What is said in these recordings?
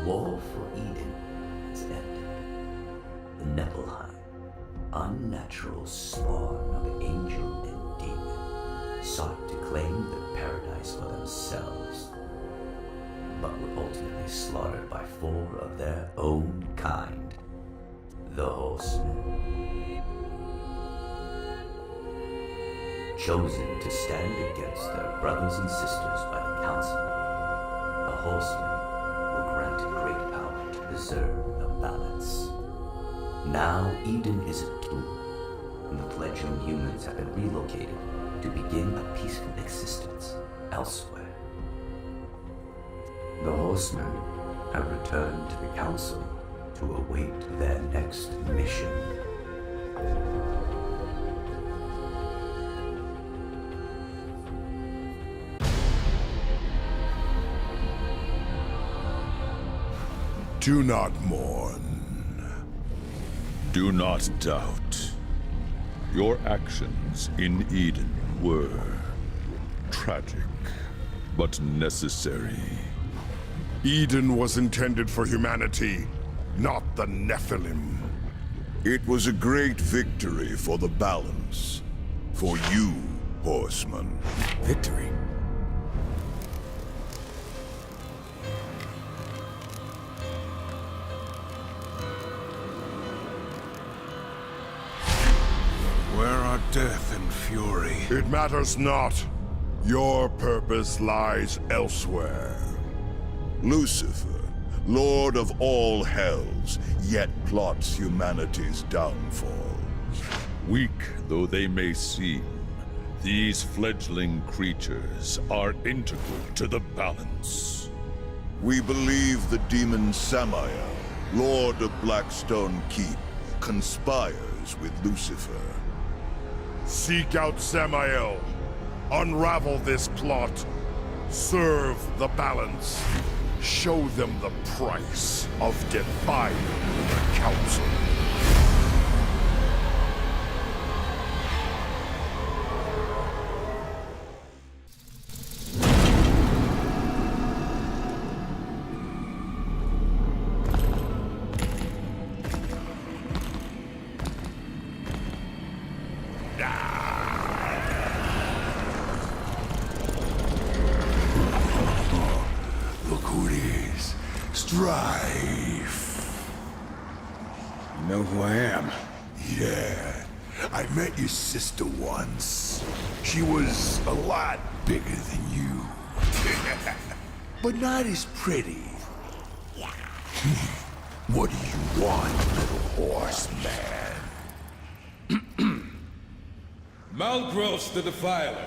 war for Eden has ended. The Nibelheim, unnatural spawn of angel and demon, sought to claim the paradise for themselves, but were ultimately slaughtered by 4 of their own kind, the Horsemen. Chosen to stand against their brothers and sisters by the Council, the Horsemen were granted great power to preserve the balance. Now Eden is a tomb, and the fledgling humans have been relocated to begin a peaceful existence elsewhere. The Horsemen have returned to the Council to await their next mission. Do not mourn. Do not doubt. Your actions in Eden were tragic, but necessary. Eden was intended for humanity, not the Nephilim. It was a great victory for the balance. For you, Horseman. Victory? Where are death and fury? It matters not. Your purpose lies elsewhere. Lucifer, Lord of all hells, yet plots humanity's downfall. Weak though they may seem, these fledgling creatures are integral to the balance. We believe the demon Samael, Lord of Blackstone Keep, conspires with Lucifer. Seek out Samael. Unravel this plot. Serve the balance. Show them the price of defying the Council. Look who it is. Strife. You know who I am? Yeah. I met your sister once. She was a lot bigger than you. But not as pretty. What do you want, little horseman? Malgros the Defiler,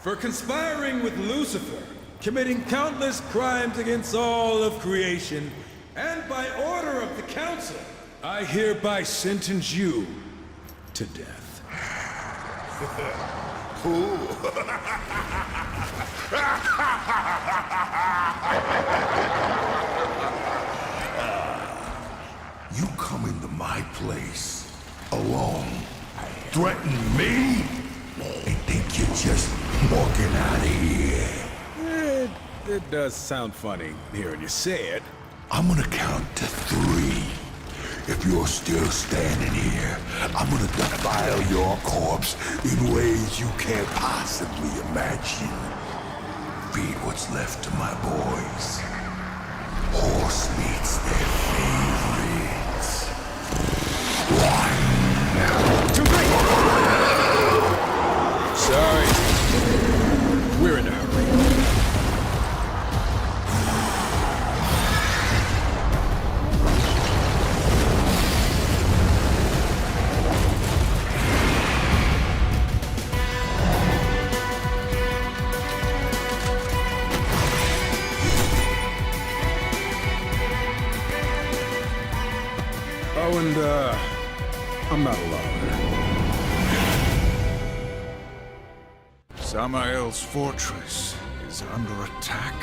for conspiring with Lucifer, committing countless crimes against all of creation, and by order of the Council, I hereby sentence you to death. You come into my place alone, threaten me, and think you're just walking out of here. It does sound funny hearing you say it. I'm gonna count to 3. If you're still standing here, I'm gonna defile your corpse in ways you can't possibly imagine. Feed what's left to my boys. Horse meat's their favorites. Too late! Sorry. We're in a hurry. Oh, and, I'm not alone. Samael's fortress is under attack.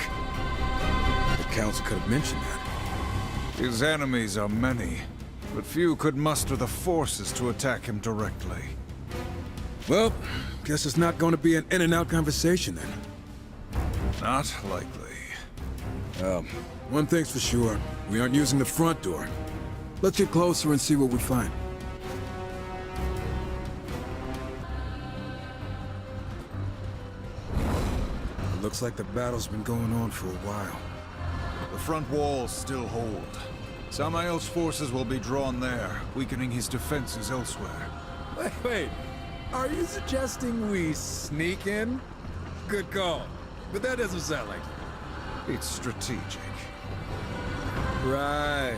The Council could have mentioned that. His enemies are many, but few could muster the forces to attack him directly. Well, guess it's not going to be an in-and-out conversation then. Not likely. One thing's for sure. We aren't using the front door. Let's get closer and see what we find. It looks like the battle's been going on for a while. The front walls still hold. Samael's forces will be drawn there, weakening his defenses elsewhere. Wait. Are you suggesting we sneak in? Good call. But that doesn't sound like it. It's strategic. Right.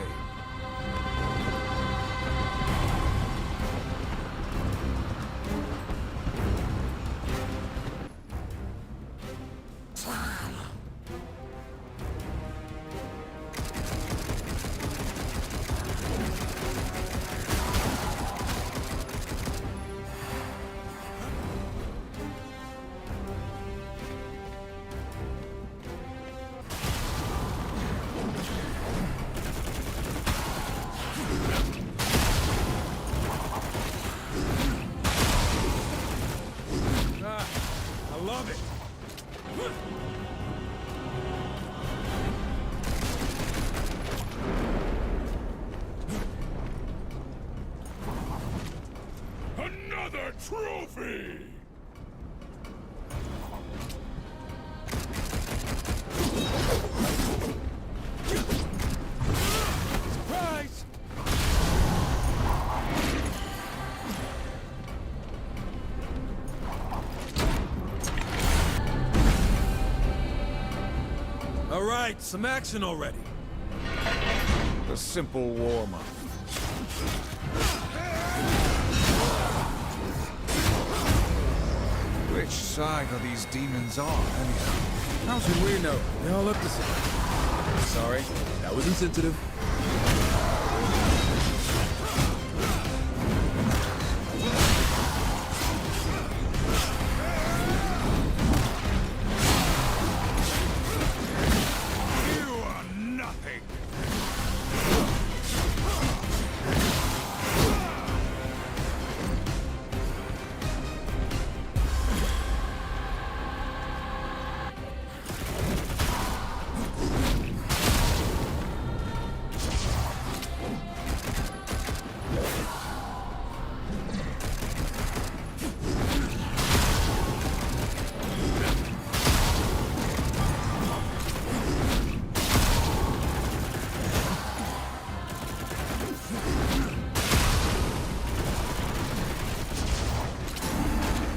I love it! Another trophy! Surprise! All right, some action already. A simple warm-up. Which side of these demons are, anyhow? How should we know? They all look the same. Sorry, that was insensitive. You are nothing!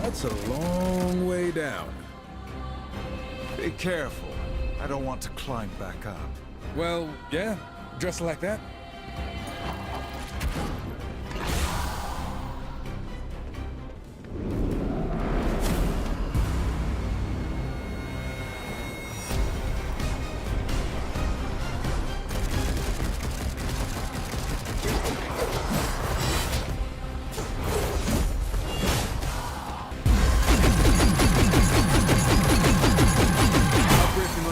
That's a long way down. Be careful. I don't want to climb back up. Well, yeah, just like that.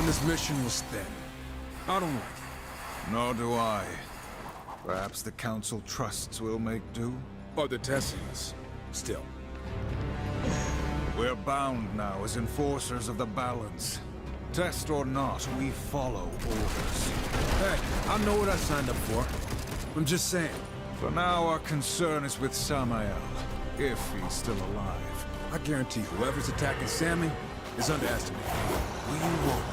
This mission was thin. I don't like it. Nor do I. Perhaps the Council trusts will make do? Or the Tessians. Still. We're bound now as enforcers of the balance. Test or not, we follow orders. Hey, I know what I signed up for. I'm just saying. For now, our concern is with Samael, if he's still alive. I guarantee whoever's attacking Sammy is underestimated. We won't.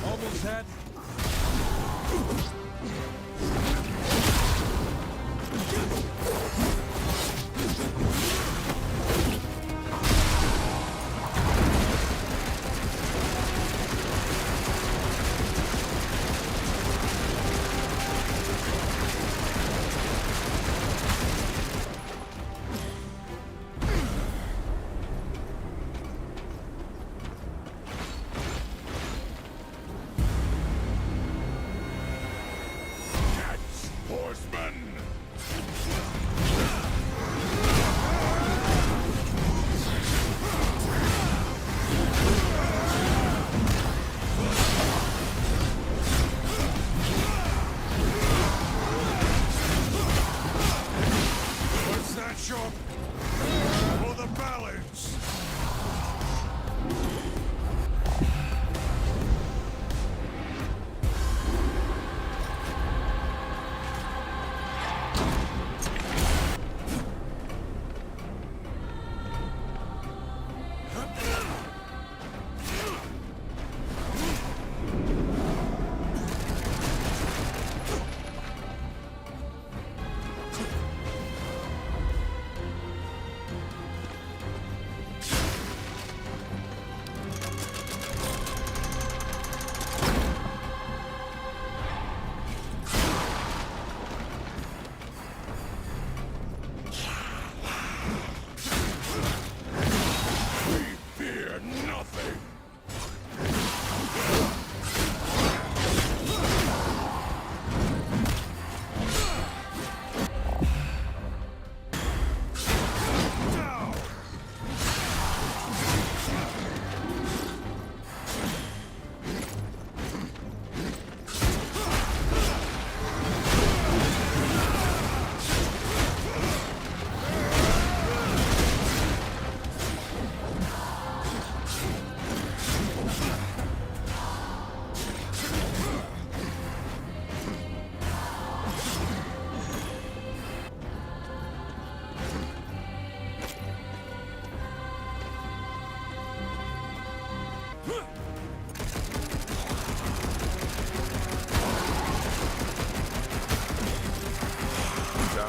Almost had. Horsemen!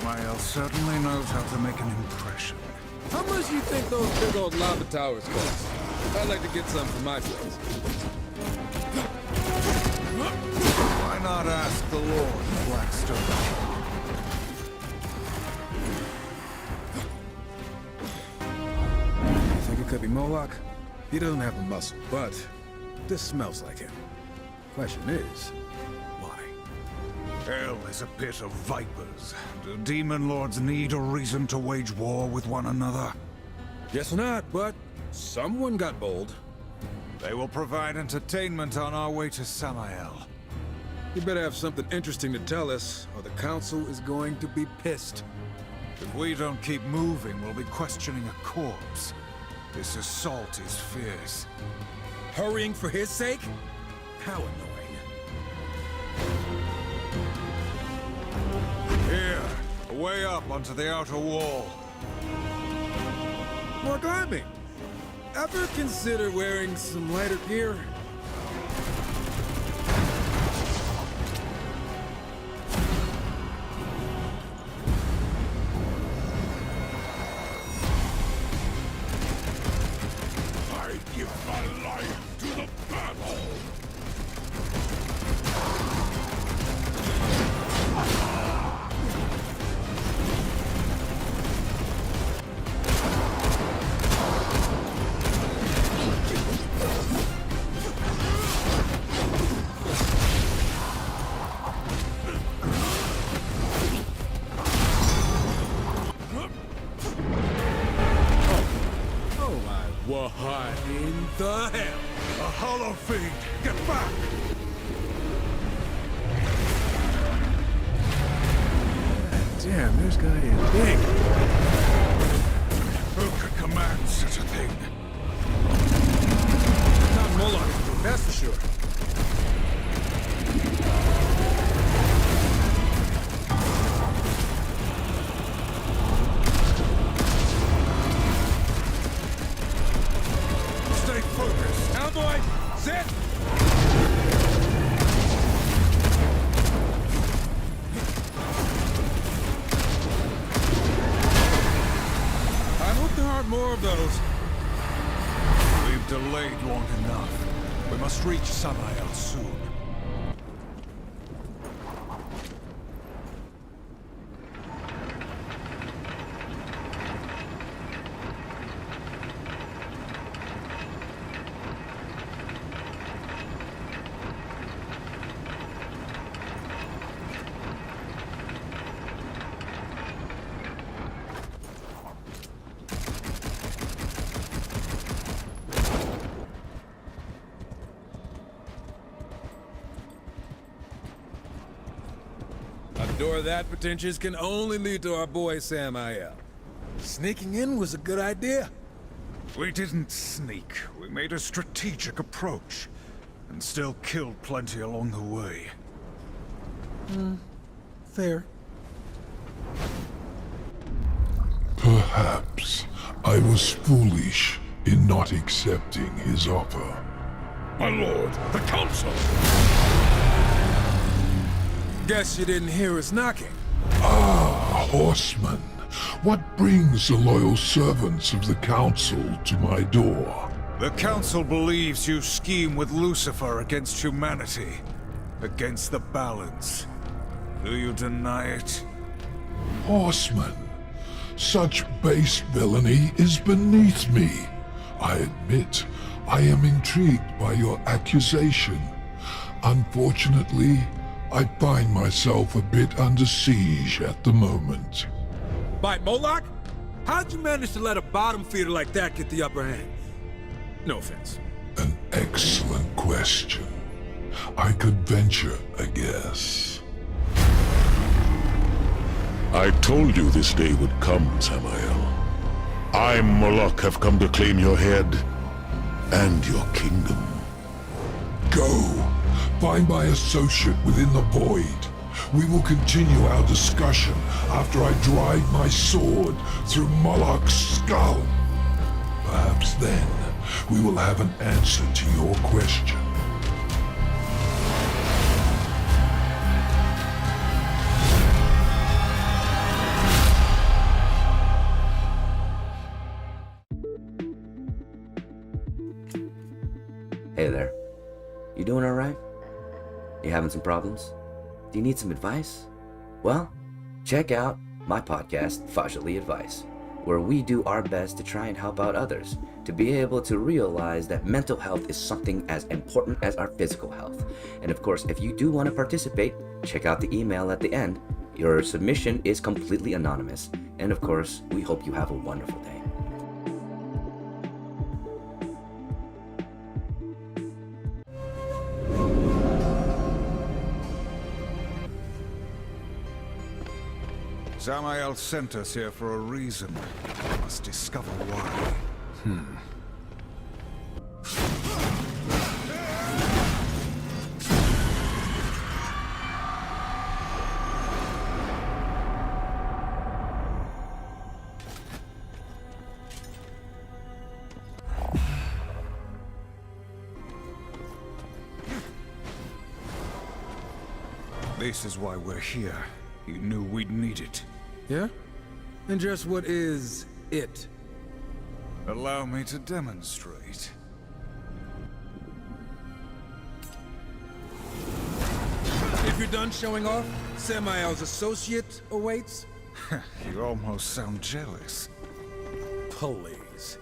Samael certainly knows how to make an impression. How much do you think those big old lava towers cost? I'd like to get some for my place. Why not ask the Lord, Blackstone? You think it could be Moloch? He doesn't have the muscle, but this smells like him. Question is, why? Hell is a pit of vipers. Do demon lords need a reason to wage war with one another? Guess not, but someone got bold. They will provide entertainment on our way to Samael. You better have something interesting to tell us, or the council is going to be pissed. If we don't keep moving, we'll be questioning a corpse. This assault is fierce. Hurrying for his sake? How annoying. Here, way up onto the outer wall. More climbing. Ever consider wearing some lighter gear? I give my life to the battle! What in the hell? A hollow fiend! Get back! Damn, this guy is big. Who could command such a thing? Not Moloch, that's for sure. Stay focused! Cowboy, sit! I hope there aren't more of those. We've delayed long enough. We must reach Samael soon. A door that pretentious can only lead to our boy Samael. Sneaking in was a good idea. We didn't sneak. We made a strategic approach. And still killed plenty along the way. Fair. Perhaps I was foolish in not accepting his offer. My lord, the council! Guess you didn't hear us knocking. Ah, horseman, what brings the loyal servants of the council to my door? The council believes you scheme with Lucifer against humanity. Against the balance. Do you deny it? Horseman, such base villainy is beneath me. I admit, I am intrigued by your accusation. Unfortunately, I find myself a bit under siege at the moment. By Moloch? How'd you manage to let a bottom feeder like that get the upper hand? No offense. An excellent question. I could venture a guess. I told you this day would come, Samael. I, Moloch, have come to claim your head and your kingdom. Go. Find my associate within the void. We will continue our discussion after I drive my sword through Moloch's skull. Perhaps then we will have an answer to your question. having some problems? Do you need some advice? Well, check out my podcast, Fajali Advice, where we do our best to try and help out others to be able to realize that mental health is something as important as our physical health. And of course, if you do want to participate, check out the email at the end. Your submission is completely anonymous. And of course, we hope you have a wonderful day. Samael sent us here for a reason. We must discover why. This is why we're here. You knew we'd need it. Yeah? And just what is it? Allow me to demonstrate. If you're done showing off, Samael's associate awaits? You almost sound jealous. Please.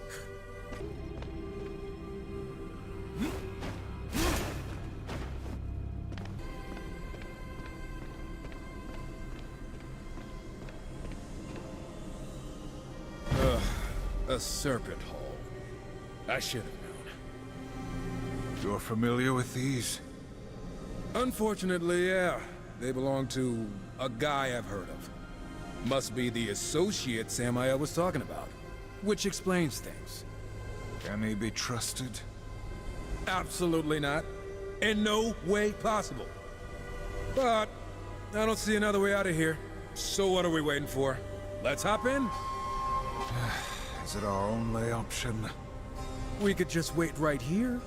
A serpent hole. I should have known. You're familiar with these? Unfortunately, yeah. They belong to a guy I've heard of. Must be the associate Samael was talking about. Which explains things. Can he be trusted? Absolutely not. In no way possible. But I don't see another way out of here. So what are we waiting for? Let's hop in. Is it our only option? We could just wait right here.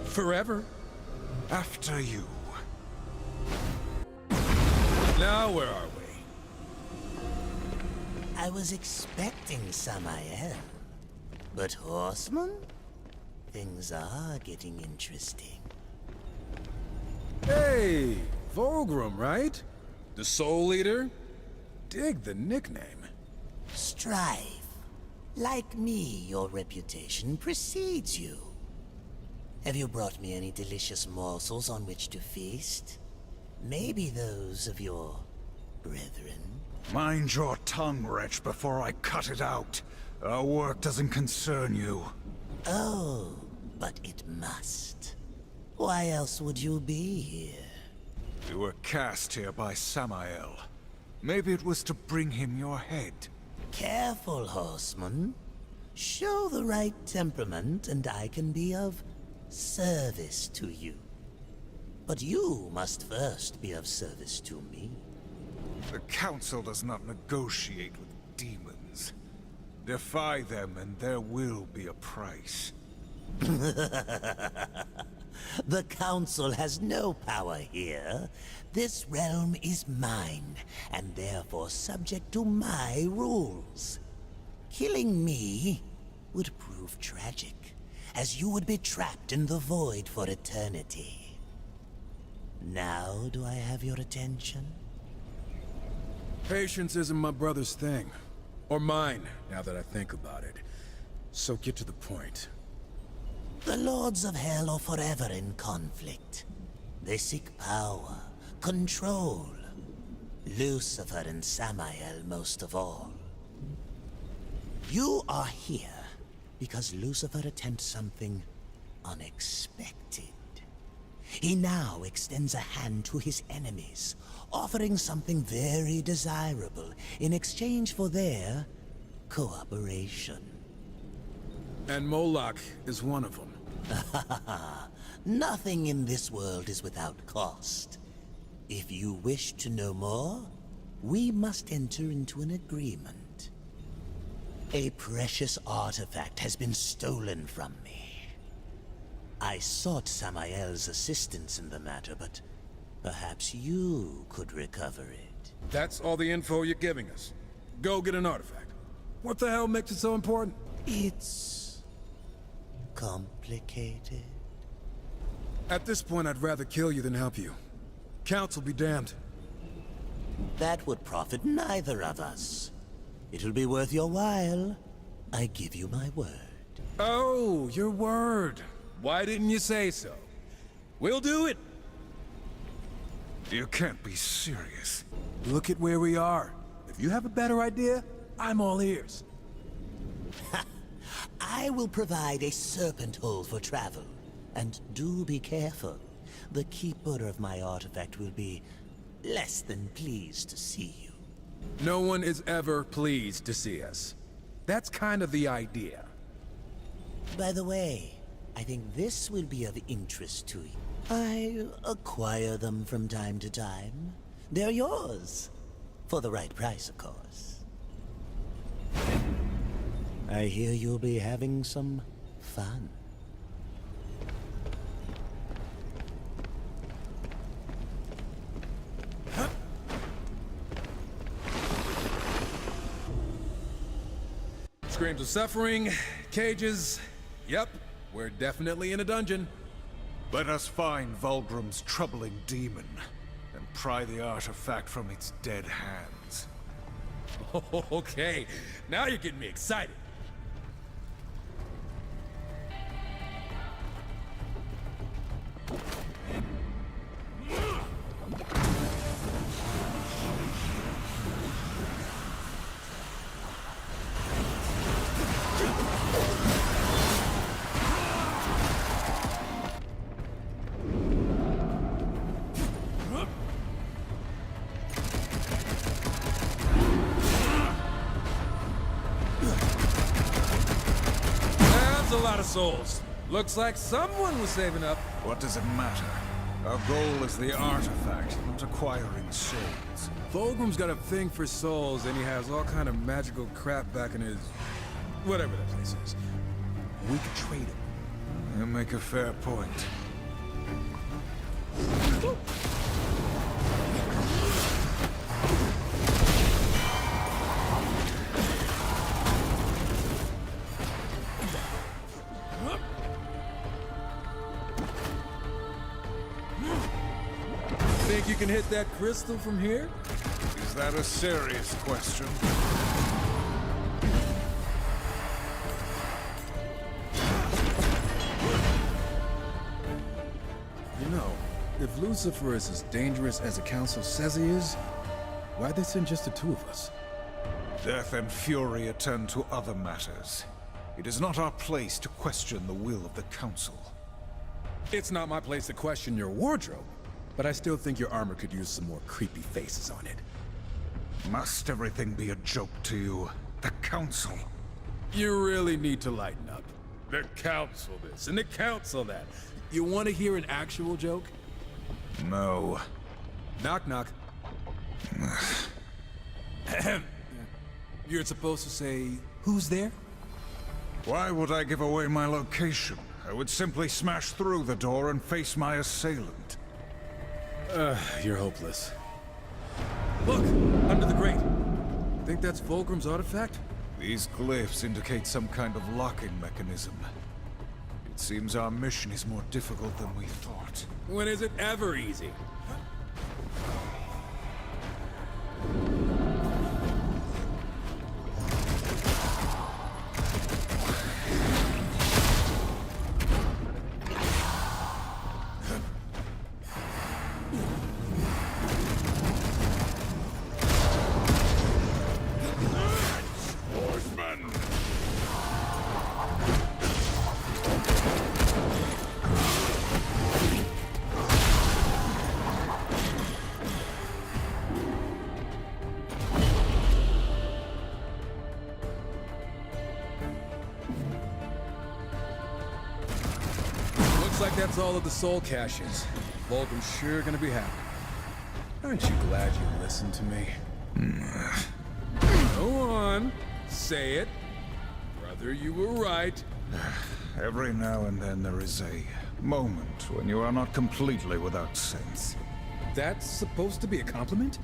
Forever. After you. Now where are we? I was expecting Samael. But Horseman? Things are getting interesting. Hey, Volgrim, right? The Soul Leader? Dig the nickname. Strife. Like me, your reputation precedes you. Have you brought me any delicious morsels on which to feast? Maybe those of your brethren? Mind your tongue, wretch, before I cut it out. Our work doesn't concern you. Oh, but it must. Why else would you be here? You were cast here by Samael. Maybe it was to bring him your head. Careful, Horseman. Show the right temperament and I can be of service to you. But you must first be of service to me. The Council does not negotiate with demons. Defy them and there will be a price. The Council has no power here. This realm is mine, and therefore subject to my rules. Killing me would prove tragic, as you would be trapped in the void for eternity. Now do I have your attention? Patience isn't my brother's thing. Or mine, now that I think about it. So get to the point. The Lords of Hell are forever in conflict. They seek power, control. Lucifer and Samael most of all. You are here because Lucifer attempts something unexpected. He now extends a hand to his enemies, offering something very desirable in exchange for their cooperation. And Moloch is one of them. Nothing in this world is without cost. If you wish to know more, we must enter into an agreement. A precious artifact has been stolen from me. I sought Samael's assistance in the matter, but perhaps you could recover it. That's all the info you're giving us. Go get an artifact. What the hell makes it so important? It's complicated. At this point, I'd rather kill you than help you. Council be damned. That would profit neither of us. It'll be worth your while. I give you my word. Oh, your word. Why didn't you say so? We'll do it. You can't be serious. Look at where we are. If you have a better idea, I'm all ears. I will provide a serpent hole for travel. And do be careful. The keeper of my artifact will be less than pleased to see you. No one is ever pleased to see us. That's kind of the idea. By the way, I think this will be of interest to you. I acquire them from time to time. They're yours. For the right price, of course. I hear you'll be having some fun. Screams of suffering, cages. Yep, we're definitely in a dungeon. Let us find Vulgrim's troubling demon and pry the artifact from its dead hands. Okay, now you're getting me excited. That's a lot of souls. Looks like someone was saving up. What does it matter? Our goal is the artifact, not acquiring souls. Fulgrim's got a thing for souls, and he has all kind of magical crap back in his... whatever that place is. We could trade him. You make a fair point. Think you can hit that crystal from here? Is that a serious question? You know, if Lucifer is as dangerous as the Council says he is, why'd they send just the two of us? Death and fury attend to other matters. It is not our place to question the will of the Council. It's not my place to question your wardrobe, but I still think your armor could use some more creepy faces on it. Must everything be a joke to you? The Council? You really need to lighten up. The Council this, and the Council that. You want to hear an actual joke? No. Knock, knock. You're supposed to say, who's there? Why would I give away my location? I would simply smash through the door and face my assailant. You're hopeless. Look, under the grate. Think that's Fulgrim's artifact? These glyphs indicate some kind of locking mechanism. It seems our mission is more difficult than we thought. When is it ever easy? Looks like that's all of the soul caches. Vulgrim's sure gonna be happy. Aren't you glad you listened to me? Go on, say it. Brother, you were right. Every now and then there is a moment when you are not completely without sense. That's supposed to be a compliment?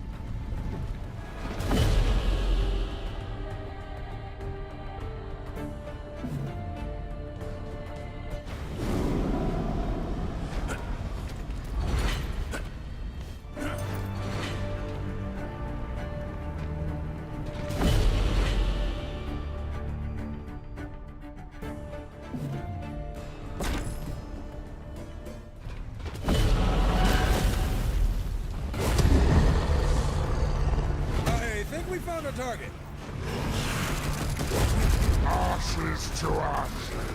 on the target. Ashes to ashes.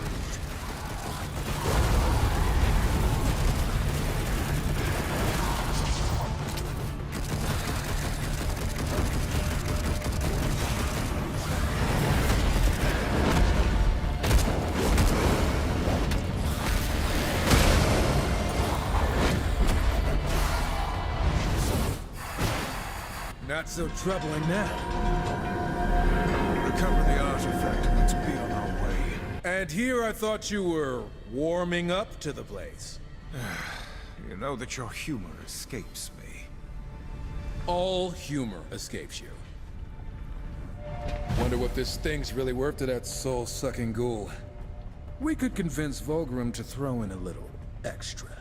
Not so troubling now. Recover the artifact and let's be on our way. And here I thought you were warming up to the place. You know that your humor escapes me. All humor escapes you. Wonder what this thing's really worth to that soul-sucking ghoul. We could convince Vulgrim to throw in a little extra.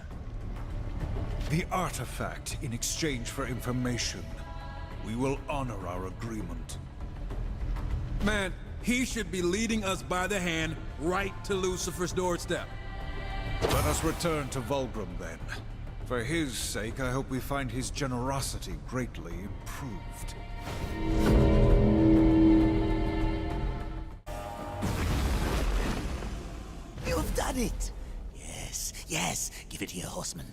The artifact in exchange for information. We will honor our agreement. Man, he should be leading us by the hand right to Lucifer's doorstep. Let us return to Vulgrim then. For his sake, I hope we find his generosity greatly improved. You've done it! Yes, yes, give it here, horseman.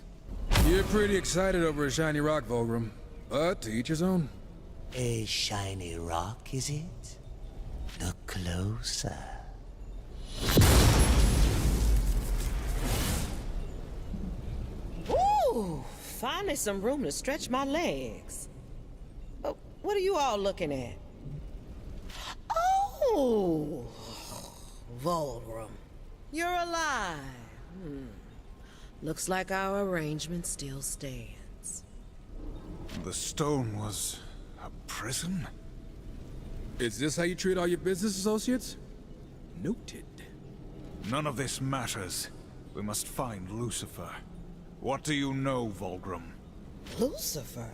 You're pretty excited over a shiny rock, Vulgrim. But to each his own. A shiny rock, is it? Look closer. Ooh, finally some room to stretch my legs. Oh, what are you all looking at? Oh, Vulgrim, you're alive. Looks like our arrangement still stands. The stone was a prison? Is this how you treat all your business associates? Noted. None of this matters. We must find Lucifer. What do you know, Vulgrim? Lucifer?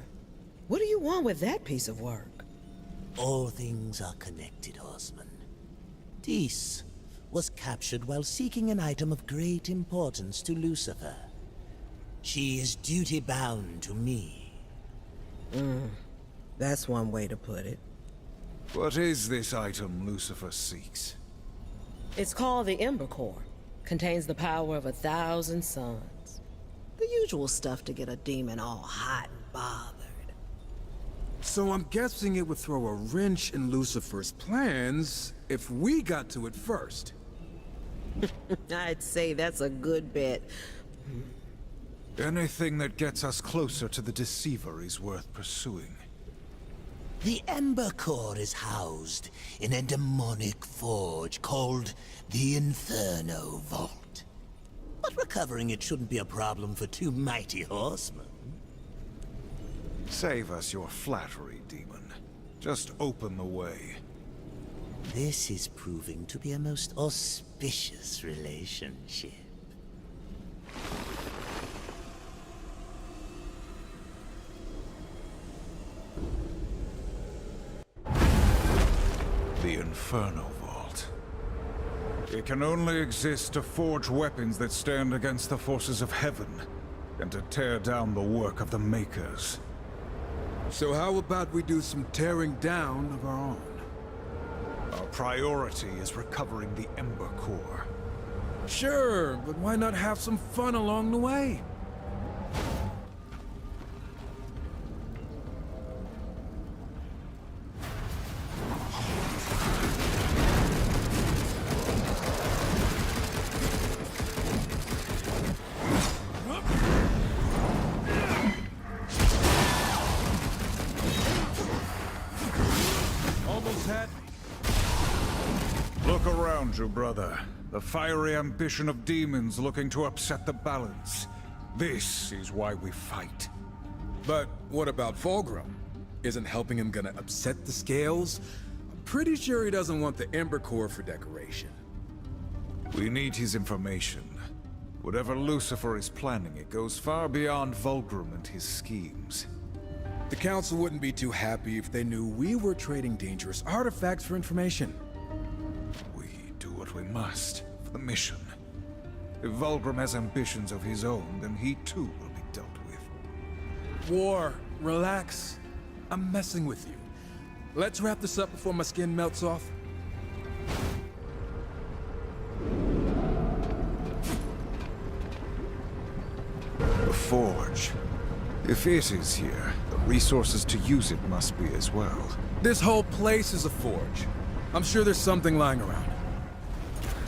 What do you want with that piece of work? All things are connected, horseman. Dis was captured while seeking an item of great importance to Lucifer. She is duty-bound to me. That's one way to put it. What is this item Lucifer seeks? It's called the Ember Core. Contains the power of 1,000 suns. The usual stuff to get a demon all hot and bothered. So I'm guessing it would throw a wrench in Lucifer's plans if we got to it first. I'd say that's a good bet. Anything that gets us closer to the Deceiver is worth pursuing. The Ember Core is housed in a demonic forge called the Inferno Vault. But recovering it shouldn't be a problem for two mighty horsemen. Save us your flattery, demon. Just open the way. This is proving to be a most auspicious relationship. The Inferno Vault. It can only exist to forge weapons that stand against the forces of heaven, and to tear down the work of the Makers. So how about we do some tearing down of our own? Our priority is recovering the Ember Core. Sure, but why not have some fun along the way? Almost had me. Look around you, brother. The fiery ambition of demons looking to upset the balance. This is why we fight. But what about Fulgrim? Isn't helping him gonna upset the scales? I'm pretty sure he doesn't want the Ember Core for decoration. We need his information. Whatever Lucifer is planning, it goes far beyond Vulgrim and his schemes. The Council wouldn't be too happy if they knew we were trading dangerous artifacts for information. We do what we must for the mission. If Vulgrim has ambitions of his own, then he too will be dealt with. War, relax. I'm messing with you. let's wrap this up before my skin melts off. The forge. If it is here, the resources to use it must be as well. This whole place is a forge. I'm sure there's something lying around.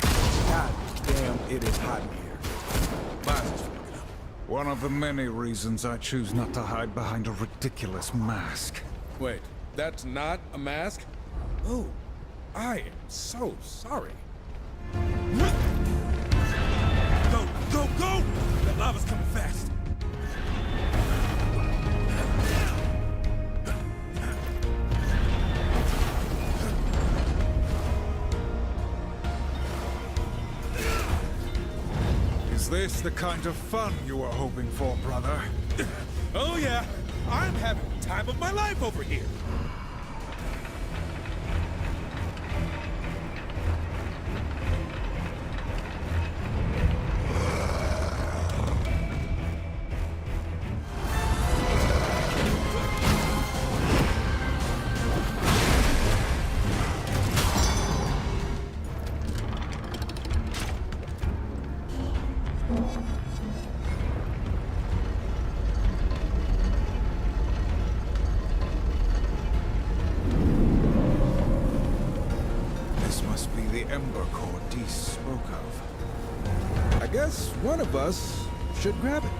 God damn, it is hot in here. Might as well fuck it up. One of the many reasons I choose not to hide behind a ridiculous mask. Wait, that's not a mask? Oh, I am so sorry. Go, go, go! That lava's coming fast. Is this the kind of fun you were hoping for, brother? Oh yeah, I'm having the time of my life over here. This must be the Ember Core Dees spoke of. I guess one of us should grab it.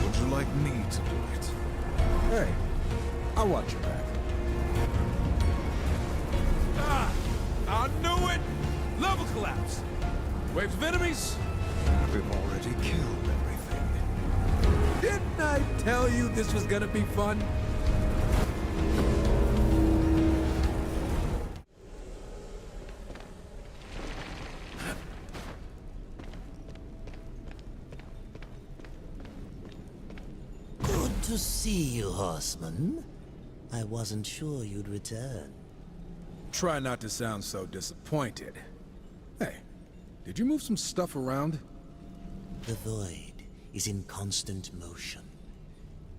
Would you like me to do it? Hey, I'll watch your back. Ah! I knew it! Level collapse! Waves of enemies? We've already killed everything. Didn't I tell you this was gonna be fun? Good to see you, horseman. I wasn't sure you'd return. Try not to sound so disappointed. Hey, did you move some stuff around? The void is in constant motion.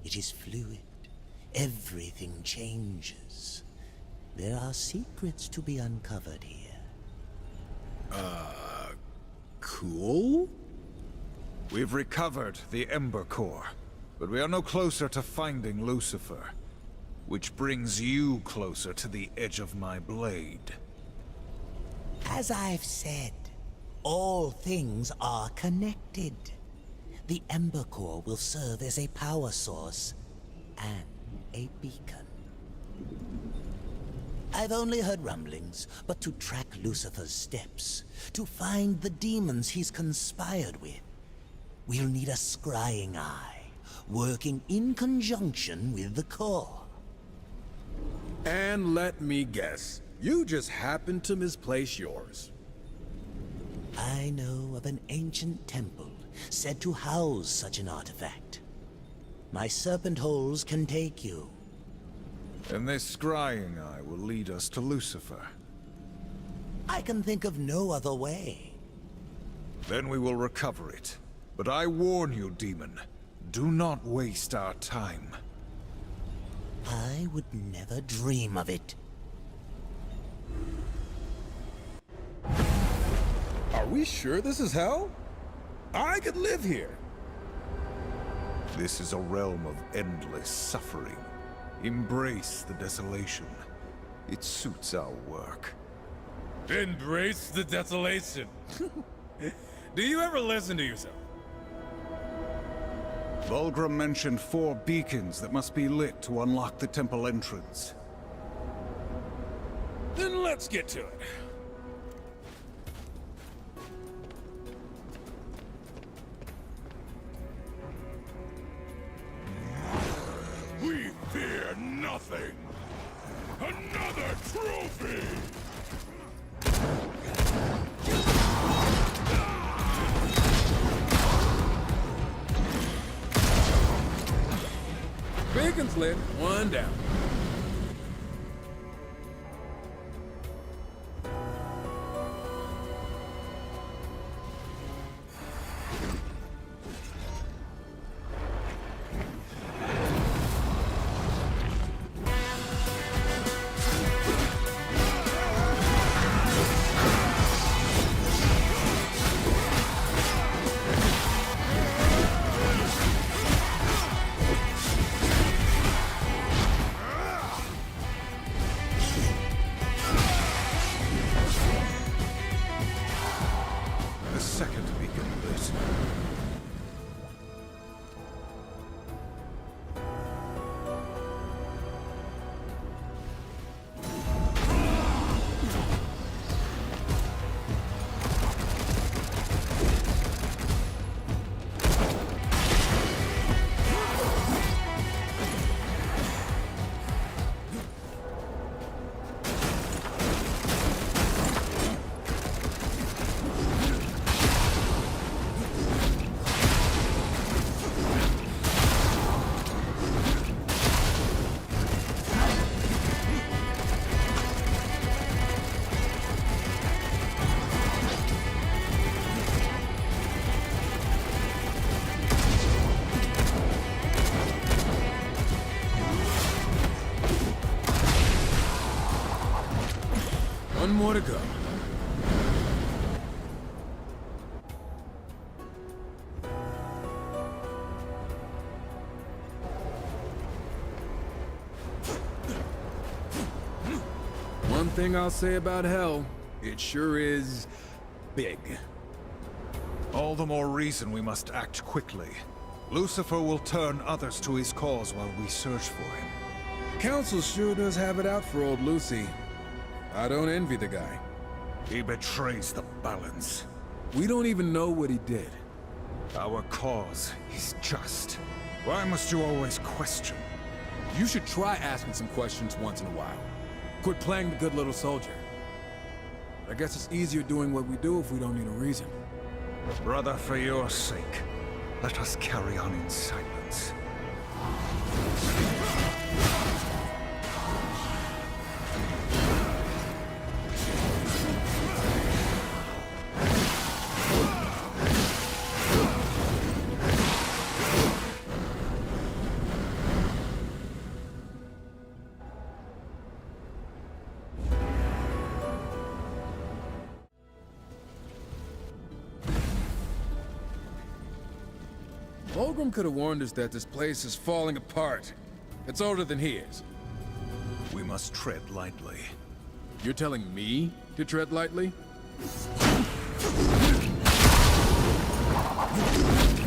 It is fluid. Everything changes. There are secrets to be uncovered here. Cool? We've recovered the Ember Core, but we are no closer to finding Lucifer. Which brings you closer to the edge of my blade. As I've said, all things are connected. The Ember Core will serve as a power source and a beacon. I've only heard rumblings, but to track Lucifer's steps, to find the demons he's conspired with, we'll need a scrying eye, working in conjunction with the core. And let me guess, you just happened to misplace yours. I know of an ancient temple said to house such an artifact. My serpent holes can take you. And this scrying eye will lead us to Lucifer. I can think of no other way. Then we will recover it. But I warn you, demon, do not waste our time. I would never dream of it. Are we sure this is hell? I could live here. This is a realm of endless suffering. Embrace the desolation. It suits our work. Embrace the desolation. Do you ever listen to yourself? Vulgrim mentioned 4 beacons that must be lit to unlock the temple entrance. Then let's get to it. We fear nothing. Another trophy! Beacon's lit, one down. One more to go. One thing I'll say about Hell, it sure is big. All the more reason we must act quickly. Lucifer will turn others to his cause while we search for him. Council sure does have it out for old Lucy. I don't envy the guy. He betrays the balance. We don't even know what he did. Our cause is just. Why must you always question? You should try asking some questions once in a while. Quit playing the good little soldier. I guess it's easier doing what we do if we don't need a reason. Brother, for your sake, let us carry on in silence. Fulgrim could have warned us that this place is falling apart. It's older than he is. We must tread lightly. You're telling me to tread lightly?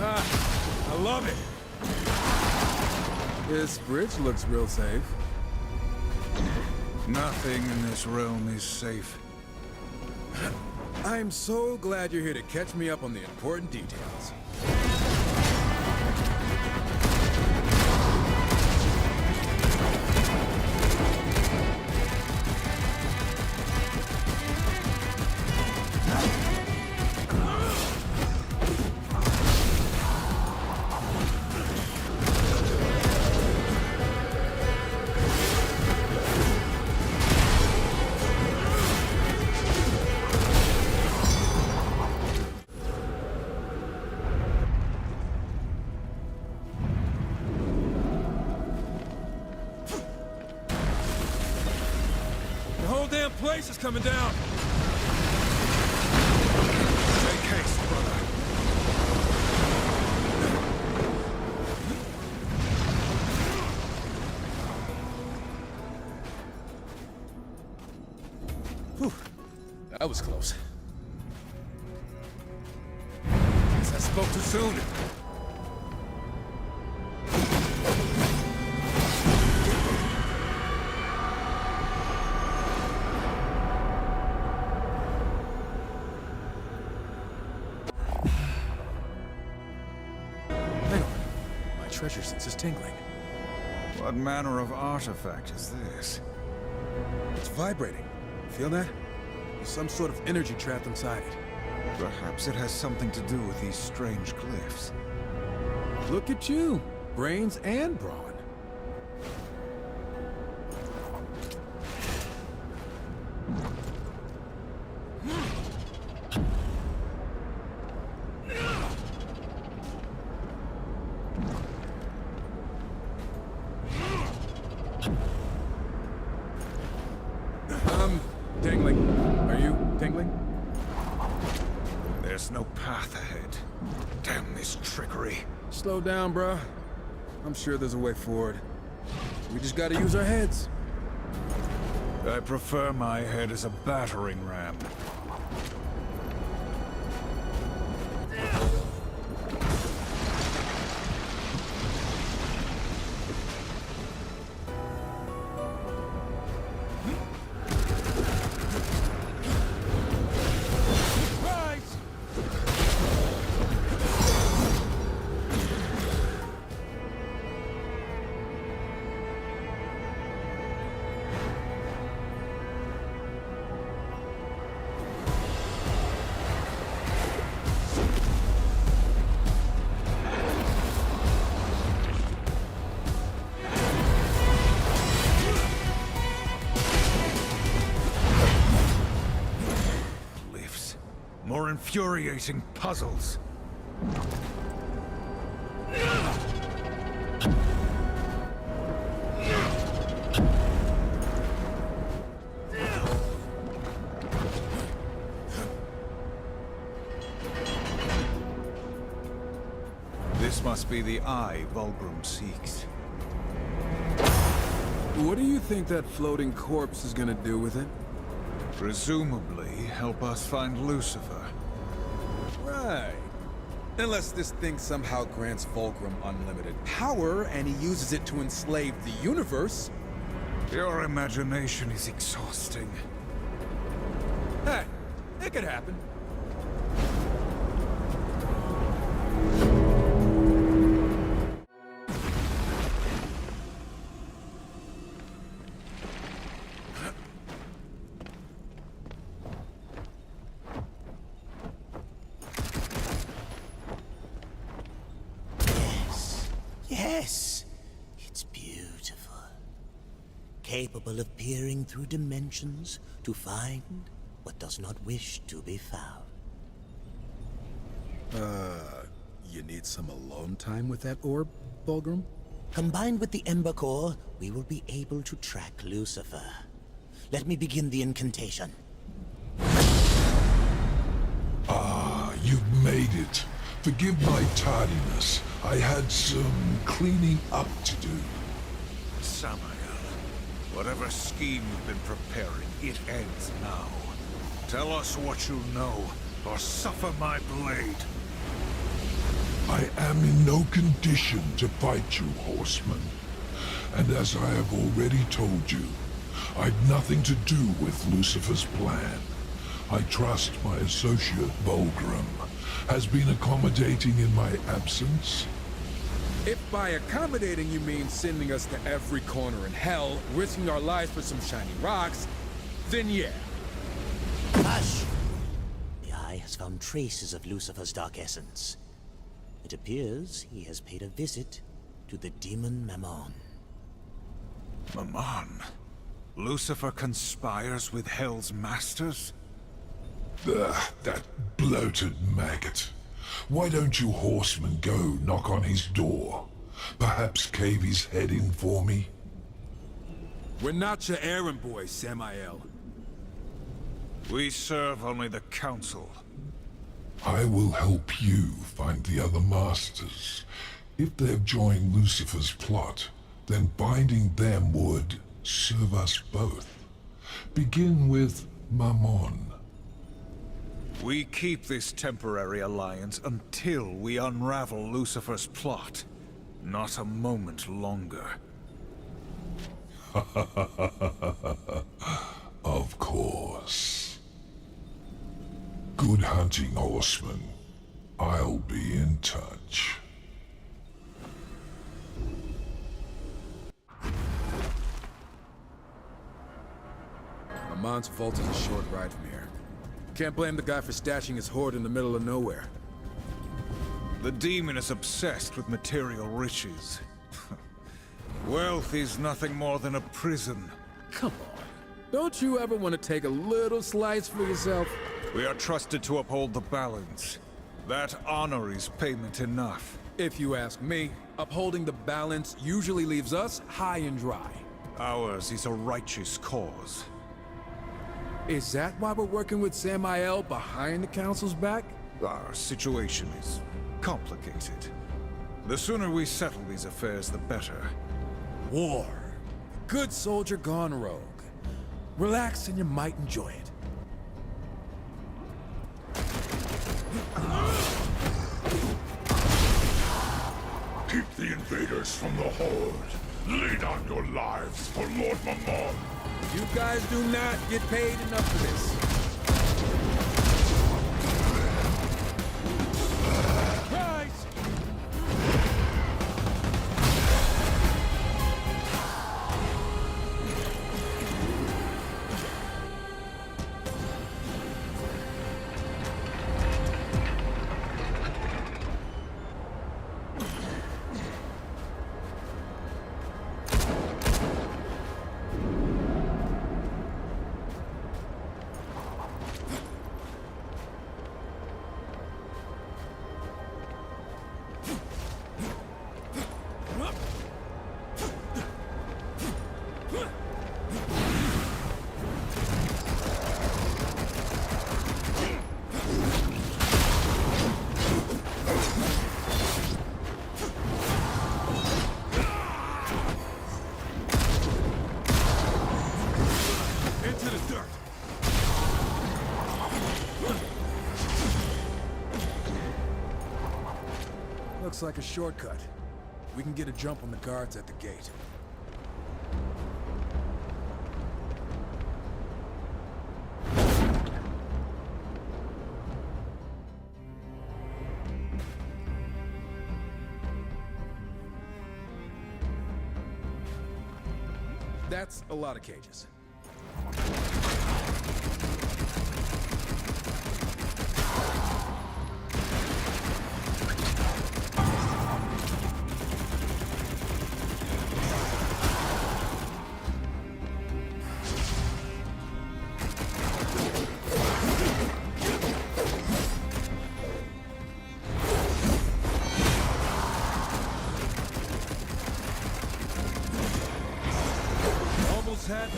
Ah, I love it! This bridge looks real safe. Nothing in this realm is safe. I'm so glad you're here to catch me up on the important details. The whole damn place is coming down! Make haste, brother. Whew. That was close. Guess I spoke too soon. Hang on. My treasure sense is tingling. What manner of artifact is this? It's vibrating. Feel that? There's some sort of energy trapped inside it. Perhaps it has something to do with these strange glyphs. Look at you. Brains and brawn. I'm tingling. Are you tingling? There's no path ahead. Damn this trickery. Slow down, bruh. I'm sure there's a way forward. We just gotta use our heads. I prefer my head as a battering ram. More infuriating puzzles. must be the eye Vulgrim seeks. What do you think that floating corpse is gonna do with it? Presumably help us find Lucifer. Right. Unless this thing somehow grants Fulgrim unlimited power and he uses it to enslave the universe. Your imagination is exhausting. Hey, it could happen. Yes, it's beautiful. Capable of peering through dimensions to find what does not wish to be found. You need some alone time with that orb, Fulgrim? Combined with the Ember Core, we will be able to track Lucifer. Let me begin the incantation. Ah, you've made it. Forgive my tardiness. I had some cleaning up to do. Samael, whatever scheme you've been preparing, it ends now. Tell us what you know, or suffer my blade. I am in no condition to fight you, Horseman. And as I have already told you, I've nothing to do with Lucifer's plan. I trust my associate, Vulgrim, has been accommodating in my absence. If by accommodating you mean sending us to every corner in hell, risking our lives for some shiny rocks, then yeah. Hush! The Eye has found traces of Lucifer's dark essence. It appears he has paid a visit to the demon Mammon. Mammon? Lucifer conspires with Hell's masters? That bloated maggot. Why don't you horsemen go knock on his door? Perhaps cave his head in for me? We're not your errand boys, Samael. We serve only the Council. I will help you find the other masters. If they've joined Lucifer's plot, then finding them would serve us both. Begin with Mammon. We keep this temporary alliance until we unravel Lucifer's plot. Not a moment longer. Of course. Good hunting, Horseman. I'll be in touch. Mammon's vault is a short ride from here. Can't blame the guy for stashing his hoard in the middle of nowhere. The demon is obsessed with material riches. Wealth is nothing more than a prison. Come on. Don't you ever want to take a little slice for yourself? We are trusted to uphold the balance. That honor is payment enough. If you ask me, upholding the balance usually leaves us high and dry. Ours is a righteous cause. Is that why we're working with Samael behind the Council's back? Our situation is complicated. The sooner we settle these affairs, the better. War. Good soldier gone rogue. Relax and you might enjoy it. Keep the invaders from the Horde. Lay down your lives for Lord Mammon. You guys do not get paid enough for this. Rise! looks like a shortcut. We can get a jump on the guards at the gate. That's a lot of cages. Had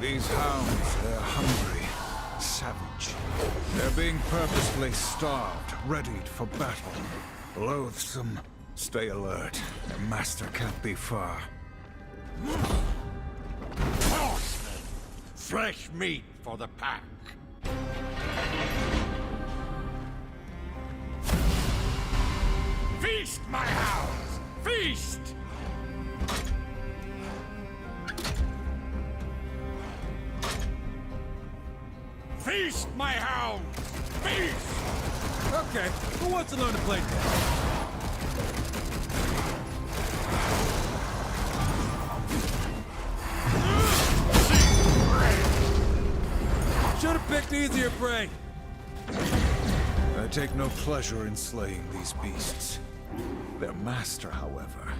These hounds, they're hungry, savage. They're being purposefully starved, readied for battle. Loathsome. Stay alert. Their master can't be far. Horsemen! Fresh meat for the pack. Feast, my hounds! Feast! Feast, my hounds! Feast! okay, who wants to learn to play dead? Should have picked easier prey. I take no pleasure in slaying these beasts. Their master, however,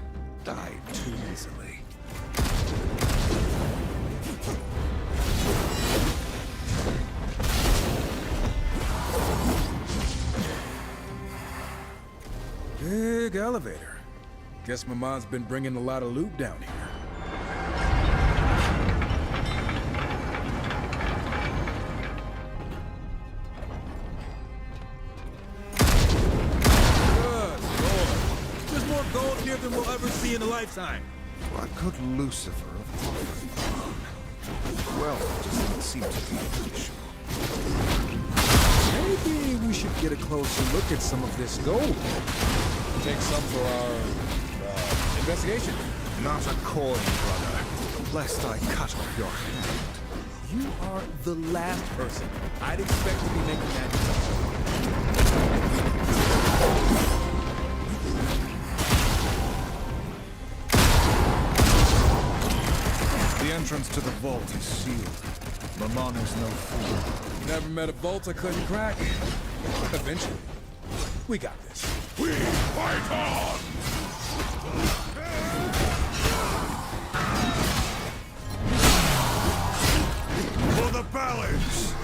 died too easily. Big elevator. Guess my mom's been bringing a lot of loot down here. Good Lord. There's more gold here than we'll ever see in a lifetime. What could Lucifer have offered? Wealth does not seem to be an issue. Maybe we should get a closer look at some of this gold. Take some for our, investigation. Not a coin, brother, lest I cut off your hand. You are the last person I'd expect to be making that decision. The entrance to the vault is sealed. Mammon is no fool. Never met a vault I couldn't crack. Eventually. We got this. We fight on! For the balance!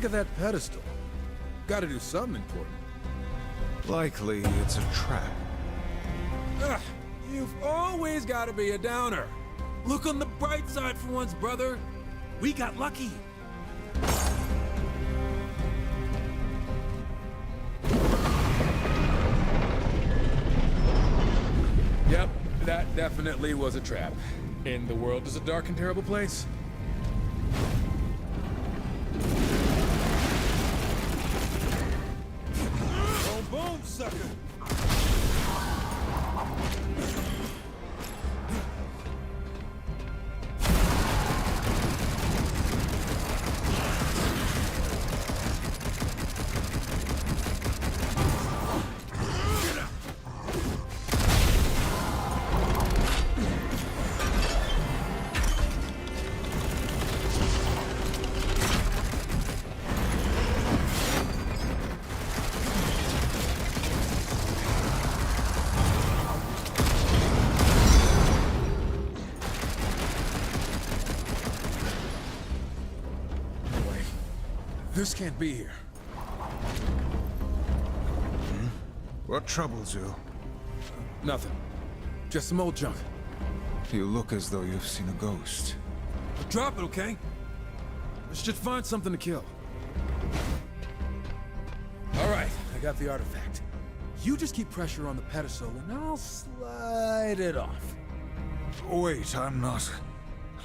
Think of that pedestal. Gotta do something important. Likely it's a trap. Ugh, you've always gotta be a downer. Look on the bright side for once, brother. We got lucky. Yep, that definitely was a trap. And the world is a dark and terrible place. Boom, sucker! This can't be here. What troubles you? Nothing. Just some old junk. You look as though you've seen a ghost. Drop it, okay? Let's just find something to kill. Alright, I got the artifact. You just keep pressure on the pedestal and I'll slide it off. Wait, I'm not...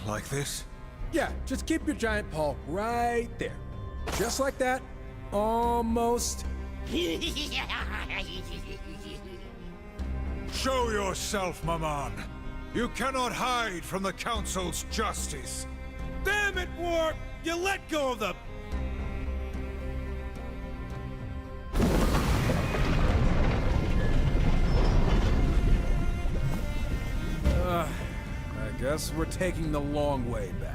like this? Yeah, just keep your giant paw right there. Just like that. Almost. Show yourself, Maman! You cannot hide from the Council's justice! Damn it, War! You let go of the... I guess we're taking the long way back.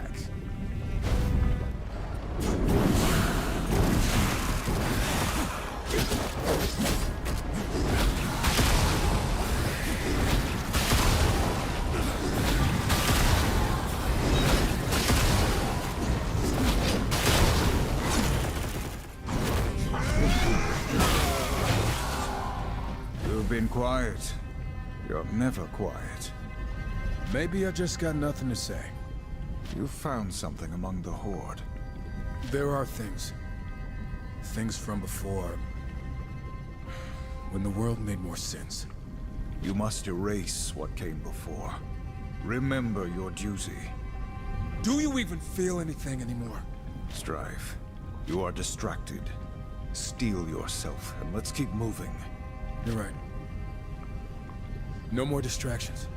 You've been quiet. You're never quiet. Maybe I just got nothing to say. You found something among the Horde. There are things. Things from before. When the world made more sense. You must erase what came before. Remember your duty. Do you even feel anything anymore? Strife, you are distracted. Steel yourself, and let's keep moving. You're right. No more distractions.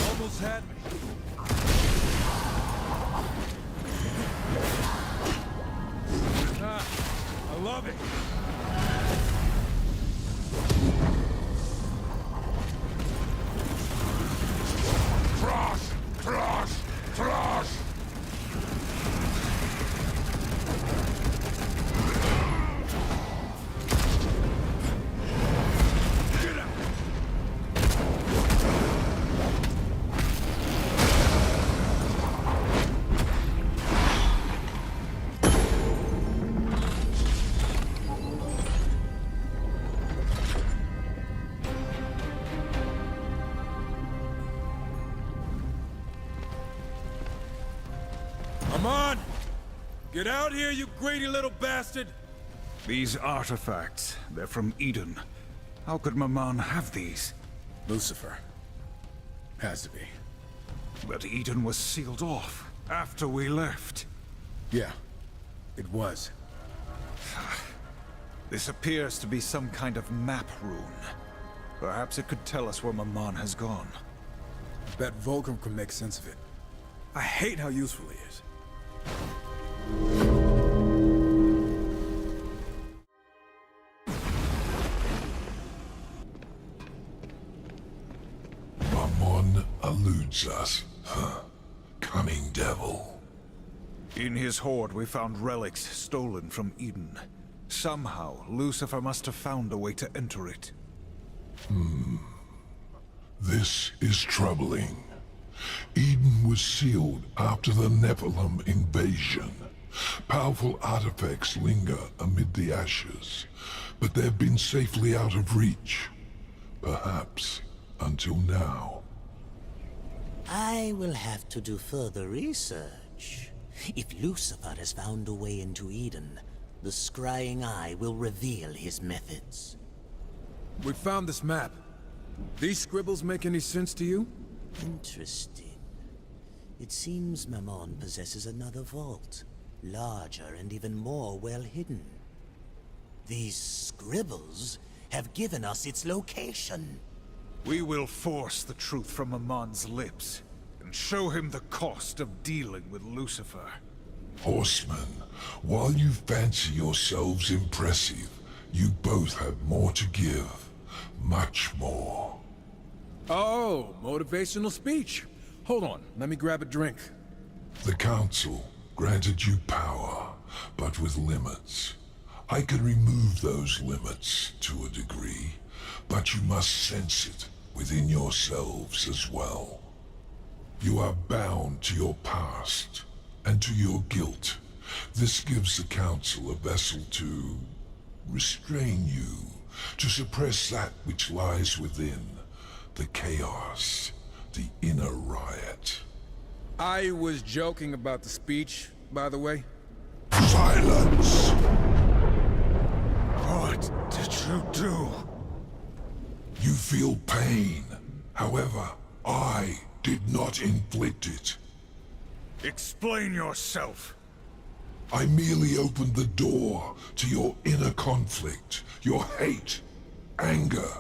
Almost had me. I love it. Trash! Trash! Trash! Get out! Come on! Get out here, you greedy little bastard! These artifacts, they're from Eden. How could Maman have these? Lucifer. Has to be. But Eden was sealed off after we left. Yeah, it was. This appears to be some kind of map rune. Perhaps it could tell us where Maman has gone. Bet Vulcan can make sense of it. I hate how useful he is. Mammon eludes us. Huh. Cunning devil. In his hoard, we found relics stolen from Eden. Somehow, Lucifer must have found a way to enter it. This is troubling. Eden was sealed after the Nephilim invasion. Powerful artifacts linger amid the ashes, but they've been safely out of reach. Perhaps until now. I will have to do further research. If Lucifer has found a way into Eden, the scrying eye will reveal his methods. We found this map. These scribbles make any sense to you? Interesting. It seems Mammon possesses another vault, larger and even more well hidden. These scribbles have given us its location. We will force the truth from Mammon's lips, and show him the cost of dealing with Lucifer. Horsemen, while you fancy yourselves impressive, you both have more to give. Much more. Oh, motivational speech. Hold on, let me grab a drink. The Council, granted you power, but with limits. I can remove those limits to a degree, but you must sense it within yourselves as well. You are bound to your past and to your guilt. This gives the Council a vessel to restrain you, to suppress that which lies within, the chaos, the inner riot. I was joking about the speech, by the way. Silence! What did you do? You feel pain. However, I did not inflict it. Explain yourself. I merely opened the door to your inner conflict, your hate, anger,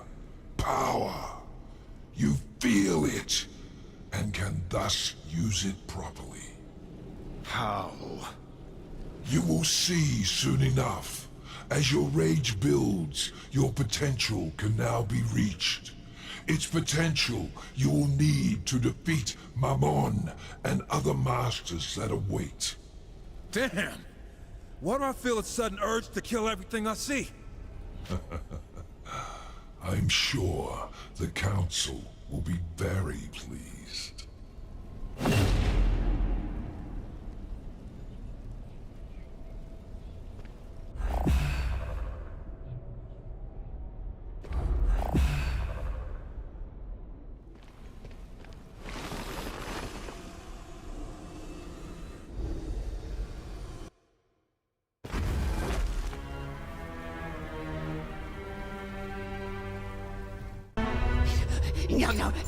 power. You feel it, and can thus use it properly. How? You will see soon enough. As your rage builds, your potential can now be reached. Its potential you will need to defeat Mammon and other masters that await. Damn! Why do I feel a sudden urge to kill everything I see? I'm sure the Council will be very pleased.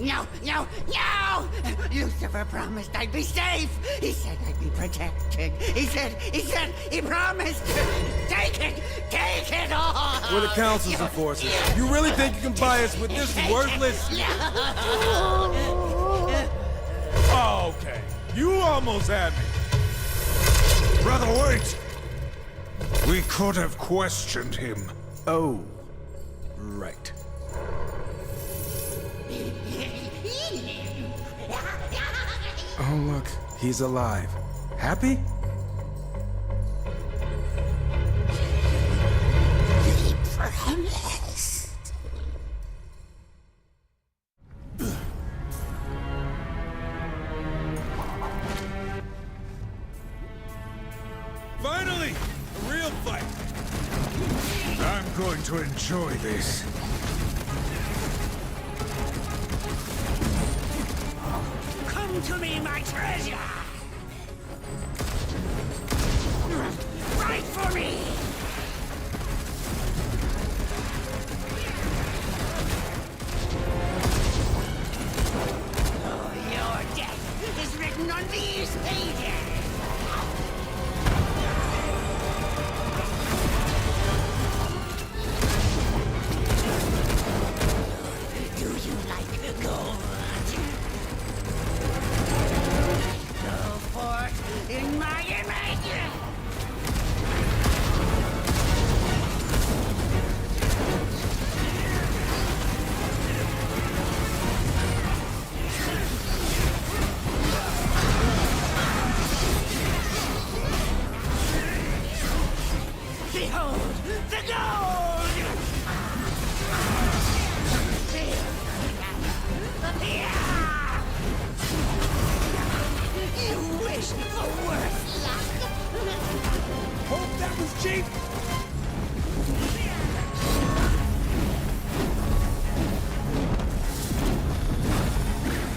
No! Lucifer promised I'd be safe! He said I'd be protected! He promised! Take it all! We're the Council's enforcers. You really think you can buy us with this worthless... Oh, okay. You almost had me. Brother, wait! We could have questioned him. Oh, right. Oh, look. He's alive. Happy? He promised. Finally! A real fight! I'm going to enjoy this. Come to me, my treasure! Fight for me! Oh, your death is written on these pages! Do you like gold? Go forth in my image! Behold, the gold! You wish for worse luck? Hope that was cheap!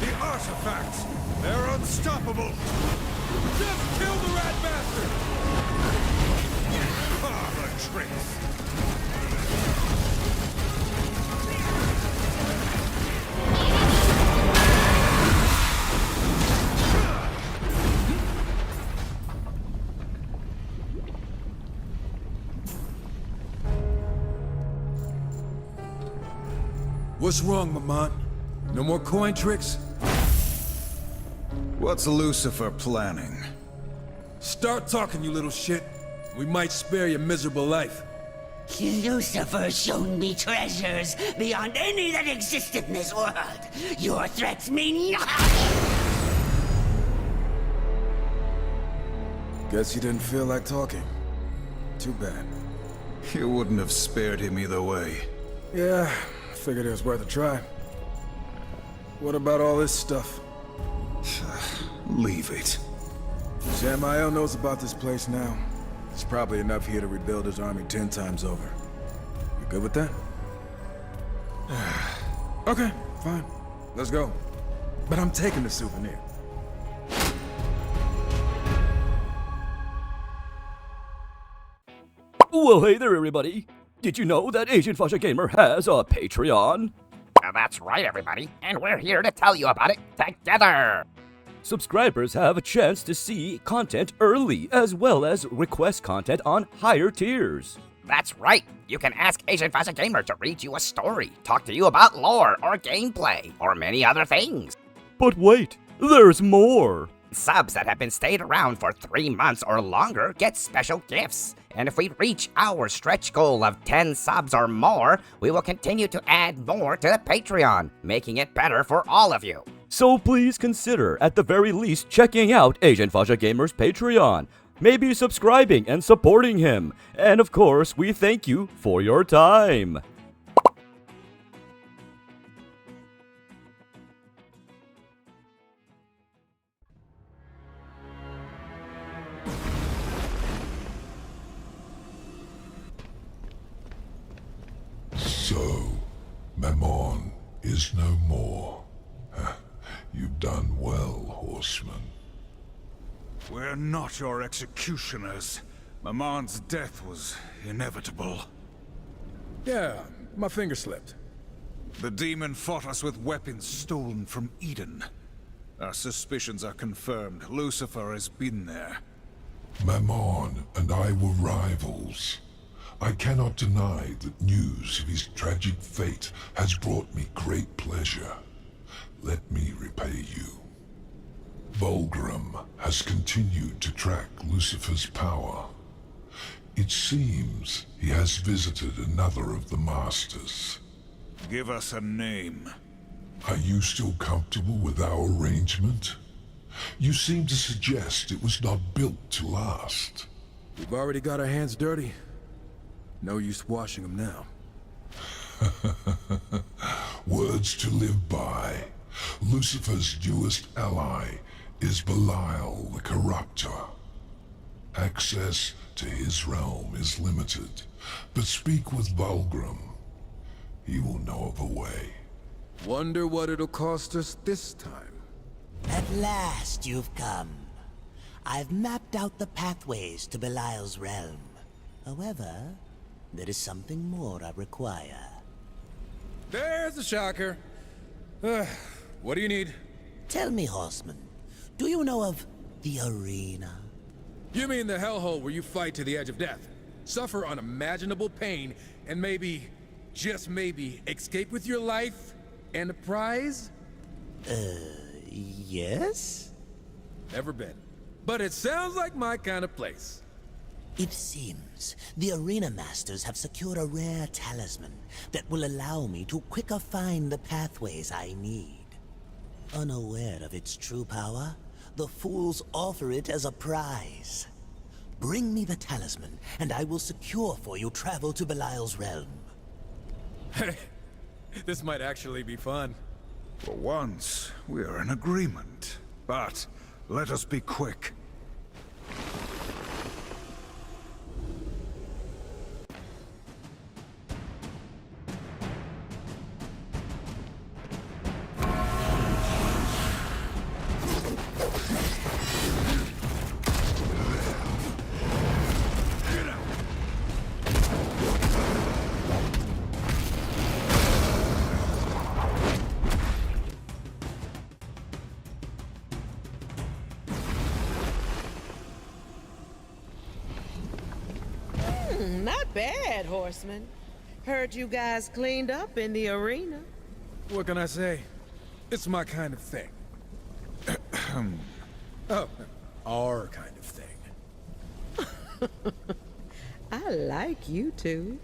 The artifacts! They're unstoppable! Just kill the rat bastard! Ah, the tricks! What's wrong, Mammon? No more coin tricks? What's Lucifer planning? Start talking, you little shit. We might spare your miserable life. Lucifer's shown me treasures beyond any that exist in this world. Your threats mean nothing! Guess you didn't feel like talking. Too bad. You wouldn't have spared him either way. Yeah, figured it was worth a try. What about all this stuff? Leave it. Samael knows about this place now. It's probably enough here to rebuild his army 10 times over. You good with that? Okay, fine. Let's go. But I'm taking the souvenir. Well, hey there, everybody. Did you know that Asian Fascia Gamer has a Patreon? That's right, everybody, and we're here to tell you about it together. Subscribers have a chance to see content early, as well as request content on higher tiers. That's right. You can ask Asian Fascia Gamer to read you a story, talk to you about lore or gameplay, or many other things. But wait, there's more. Subs that have been stayed around for 3 months or longer get special gifts. And if we reach our stretch goal of 10 subs or more, we will continue to add more to the Patreon, making it better for all of you. So please consider, at the very least, checking out Asian Fascia Gamer's Patreon. Maybe subscribing and supporting him. And of course, we thank you for your time. So, Mammon is no more. You've done well, horseman. We're not your executioners. Mammon's death was inevitable. Yeah, my finger slipped. The demon fought us with weapons stolen from Eden. Our suspicions are confirmed. Lucifer has been there. Mammon and I were rivals. I cannot deny that news of his tragic fate has brought me great pleasure. Let me repay you. Vulgrim has continued to track Lucifer's power. It seems he has visited another of the Masters. Give us a name. Are you still comfortable with our arrangement? You seem to suggest it was not built to last. We've already got our hands dirty. No use washing them now. Words to live by. Lucifer's newest ally is Belial the Corruptor. Access to his realm is limited, but speak with Vulgrim. He will know of a way. Wonder what it'll cost us this time. At last you've come. I've mapped out the pathways to Belial's realm. However, there is something more I require. There's the shocker. What do you need? Tell me, Horseman, do you know of the arena? You mean the hellhole where you fight to the edge of death, suffer unimaginable pain, and maybe, just maybe, escape with your life and a prize? Yes? Never been. But it sounds like my kind of place. It seems the Arena Masters have secured a rare talisman that will allow me to quicker find the pathways I need. Unaware of its true power, the fools offer it as a prize. Bring me the talisman, and I will secure for you travel to Belial's realm. Hey, this might actually be fun. For once, we're in agreement. But let us be quick. Not bad, Horseman. Heard you guys cleaned up in the arena. What can I say? It's my kind of thing. Oh, our kind of thing. I like you two.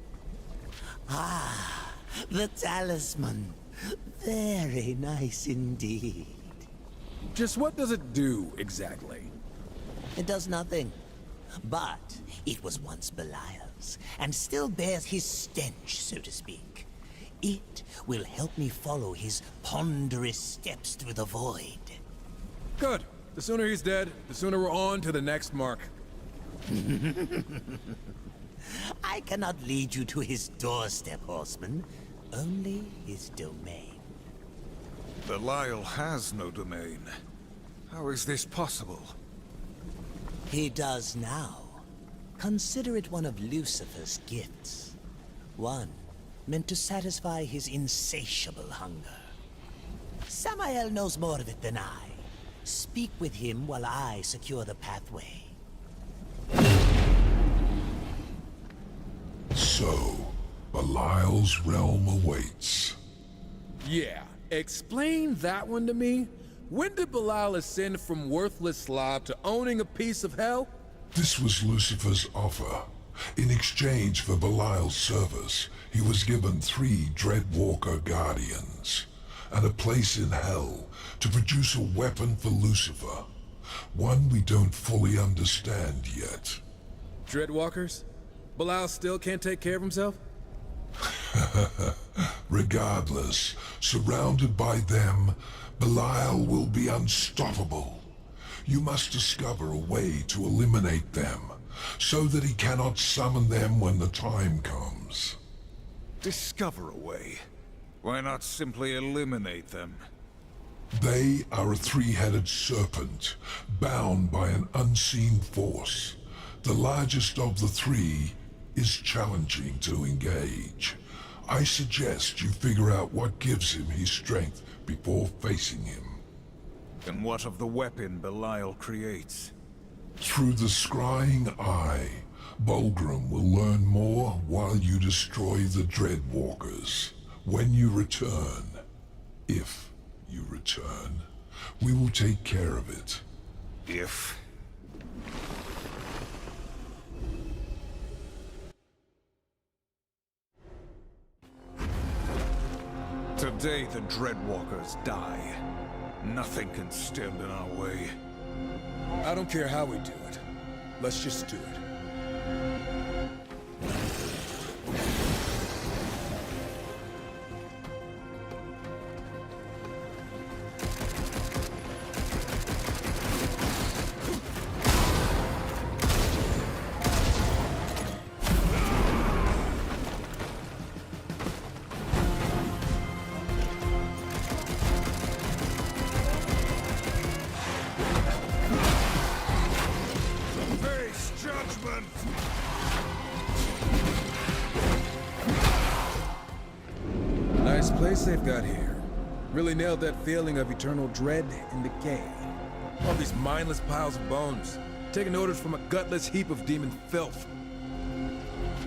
Ah, the talisman. Very nice indeed. Just what does it do, exactly? It does nothing. But it was once Belial's, and still bears his stench, so to speak. It will help me follow his ponderous steps through the void. Good. The sooner he's dead, the sooner we're on to the next mark. I cannot lead you to his doorstep, horseman. Only his domain. Belial has no domain. How is this possible? He does now. Consider it one of Lucifer's gifts. One meant to satisfy his insatiable hunger. Samael knows more of it than I. Speak with him while I secure the pathway. So, Belial's realm awaits. Yeah, explain that one to me. When did Belial ascend from worthless slob to owning a piece of hell? This was Lucifer's offer. In exchange for Belial's service, he was given 3 Dreadwalker Guardians, and a place in hell to produce a weapon for Lucifer. One we don't fully understand yet. Dreadwalkers? Belial still can't take care of himself? Regardless, surrounded by them, Belial will be unstoppable. You must discover a way to eliminate them, so that he cannot summon them when the time comes. Discover a way? Why not simply eliminate them? They are a 3-headed serpent, bound by an unseen force. The largest of the 3 is challenging to engage. I suggest you figure out what gives him his strength before facing him. And what of the weapon Belial creates? Through the scrying eye, Bulgrim will learn more while you destroy the Dreadwalkers. When you return, if you return, we will take care of it. If? Today the Dreadwalkers die. Nothing can stand in our way. I don't care how we do it. Let's just do it. Nice place they've got here. Really nailed that feeling of eternal dread and decay. All these mindless piles of bones, taking orders from a gutless heap of demon filth.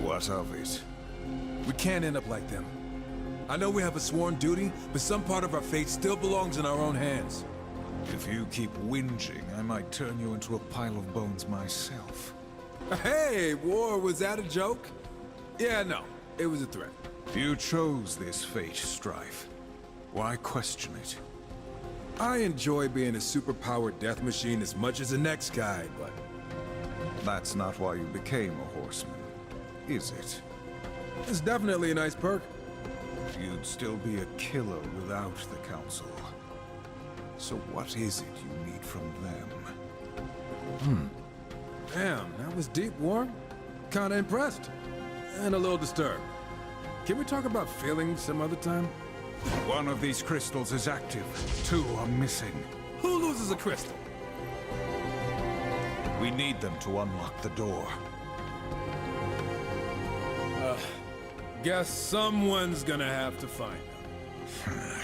What of it? We can't end up like them. I know we have a sworn duty, but some part of our fate still belongs in our own hands. If you keep whinging, I might turn you into a pile of bones myself. Hey, War, was that a joke? Yeah, no, it was a threat. You chose this fate, Strife. Why question it? I enjoy being a superpowered death machine as much as the next guy, but... That's not why you became a horseman, is it? It's definitely a nice perk. You'd still be a killer without the Council. So what is it you need from them? Damn, that was deep, War. Kinda impressed. And a little disturbed. Can we talk about feelings some other time? One of these crystals is active. 2 are missing. Who loses a crystal? We need them to unlock the door. Guess someone's gonna have to find them.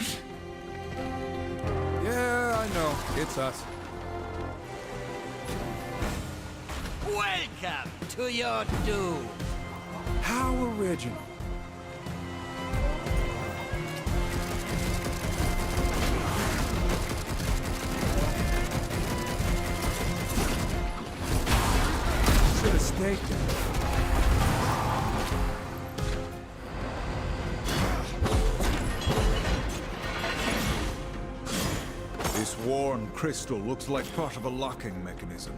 Yeah, I know. It's us. Welcome to your doom. How original. Should have stayed there. This worn crystal looks like part of a locking mechanism.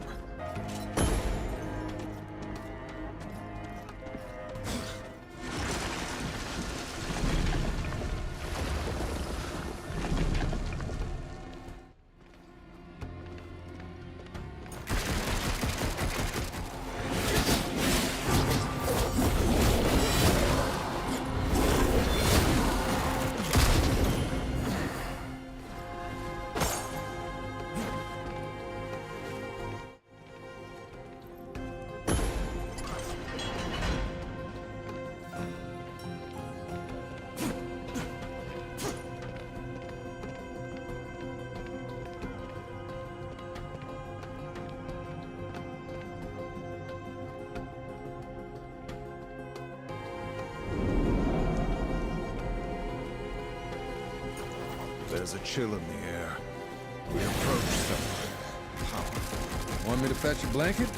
There's a chill in the air. We approach something powerful. Want me to fetch a blanket?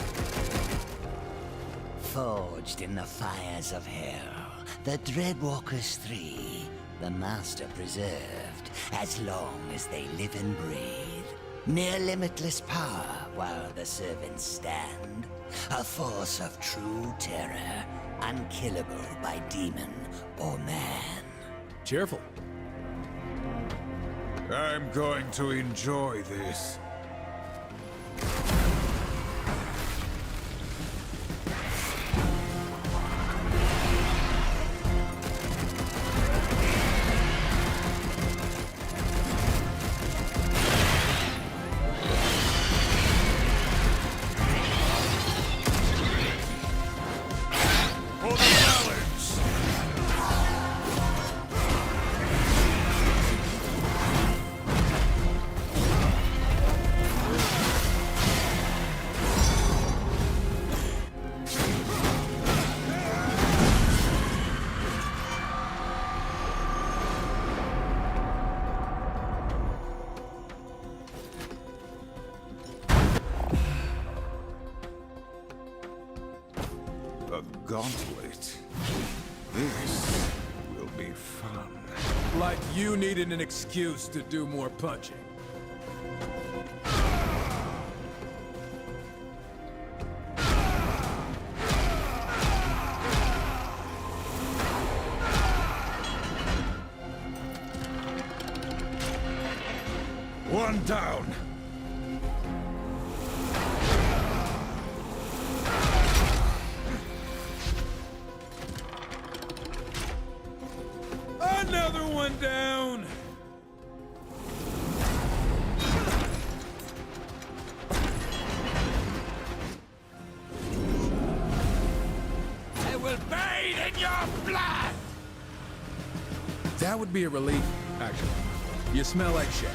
Forged in the fires of hell, the Dreadwalkers 3, the Master preserved, as long as they live and breathe. Near limitless power while the servants stand. A force of true terror, unkillable by demon or man. Cheerful. I'm going to enjoy this. A gauntlet. This will be fun. Like you needed an excuse to do more punching. One down. Another one down! I will bathe in your blood! That would be a relief, actually. You smell like shit.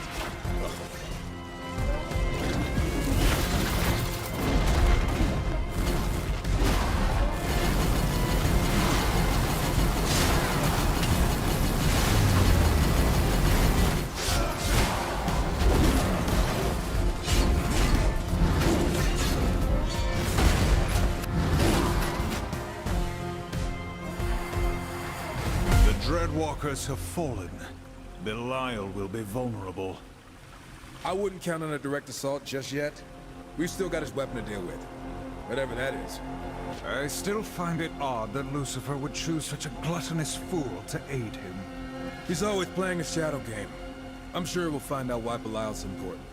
Dreadwalkers have fallen. Belial will be vulnerable. I wouldn't count on a direct assault just yet. We've still got his weapon to deal with. Whatever that is. I still find it odd that Lucifer would choose such a gluttonous fool to aid him. He's always playing a shadow game. I'm sure we'll find out why Belial's important.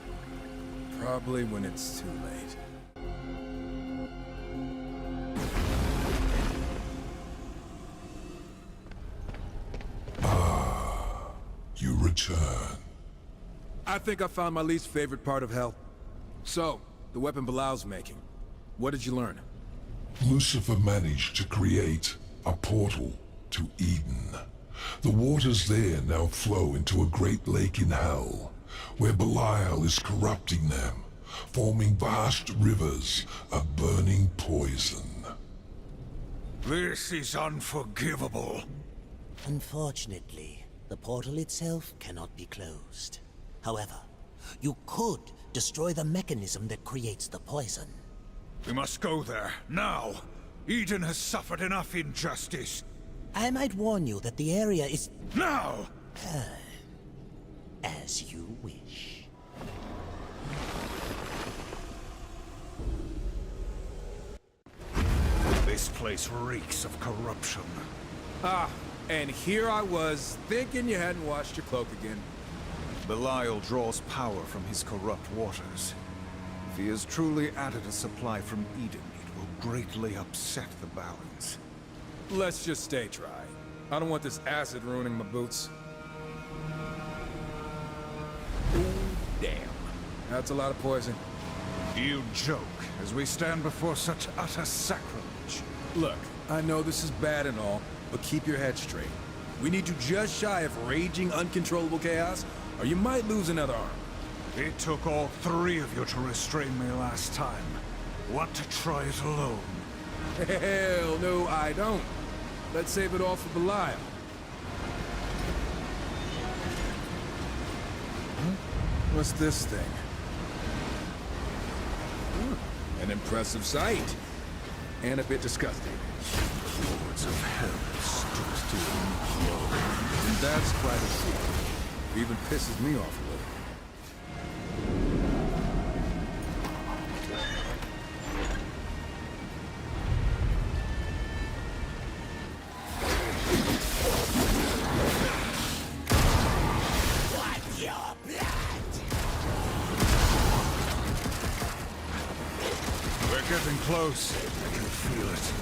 Probably when it's too late. You return. I think I found my least favorite part of hell. So, the weapon Belial's making. What did you learn? Lucifer managed to create a portal to Eden. The waters there now flow into a great lake in hell, where Belial is corrupting them, forming vast rivers of burning poison. This is unforgivable. Unfortunately, the portal itself cannot be closed. However, you could destroy the mechanism that creates the poison. We must go there, now! Eden has suffered enough injustice. I might warn you that the area is... Now! As you wish. This place reeks of corruption. Ah, and here I was, thinking you hadn't washed your cloak again. Belial draws power from his corrupt waters. If he has truly added a supply from Eden, it will greatly upset the balance. Let's just stay dry. I don't want this acid ruining my boots. Ooh, damn. That's a lot of poison. You joke, as we stand before such utter sacrilege. Look, I know this is bad and all, but keep your head straight. We need you just shy of raging, uncontrollable chaos, or you might lose another arm. It took all three of you to restrain me last time. Want to try it alone? Hell no, I don't. Let's save it all for Belial. What's this thing? An impressive sight. And a bit disgusting. Lords of hell stood to him. And that's quite a feat. Even pisses me off a little. We're getting close. I can feel it.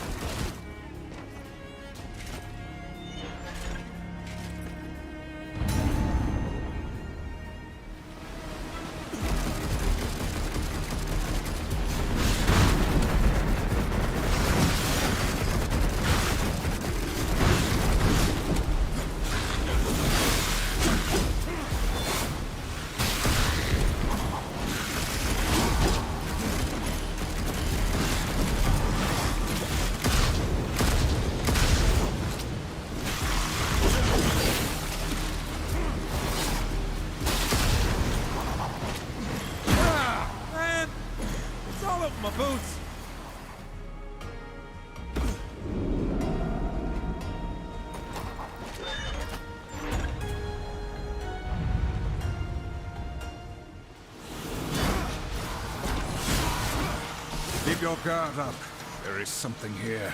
My boots! Keep your guard up. There is something here.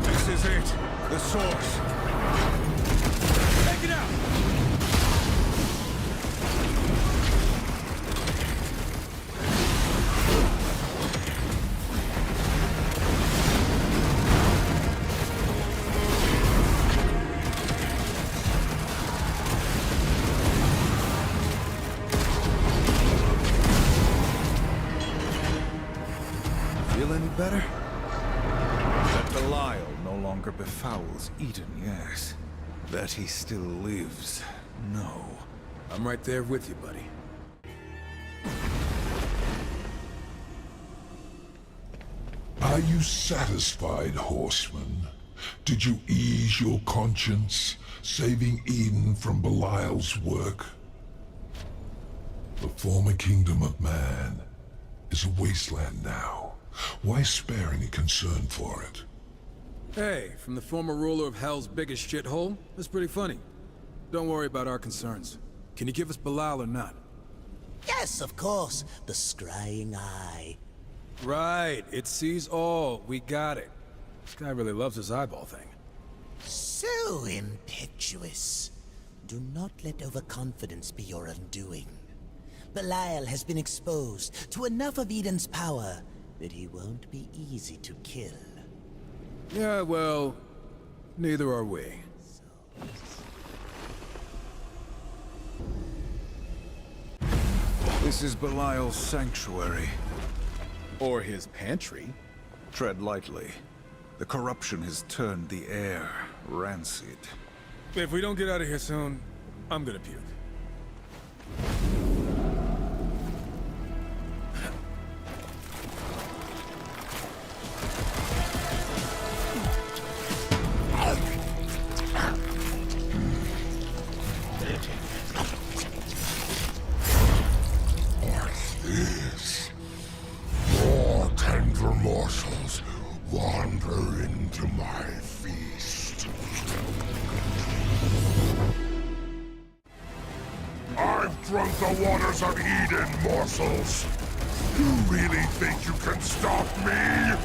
This is it. The source. Take it out! Feel any better? That Belial no longer befouls Eden, yes. That he still lives, no. I'm right there with you, buddy. Are you satisfied, horseman? Did you ease your conscience, saving Eden from Belial's work? The former kingdom of man is a wasteland now. Why spare any concern for it? Hey, from the former ruler of Hell's biggest shithole? That's pretty funny. Don't worry about our concerns. Can you give us Belial or not? Yes, of course. The scrying eye. Right, it sees all. We got it. This guy really loves his eyeball thing. So impetuous. Do not let overconfidence be your undoing. Belial has been exposed to enough of Eden's power that he won't be easy to kill. Yeah, well, neither are we. This is Belial's sanctuary. Or his pantry. Tread lightly. The corruption has turned the air rancid. If we don't get out of here soon, I'm gonna puke. What's this? More tender morsels wander into my feast. I've drunk the waters of Eden, morsels. You really think you can stop me?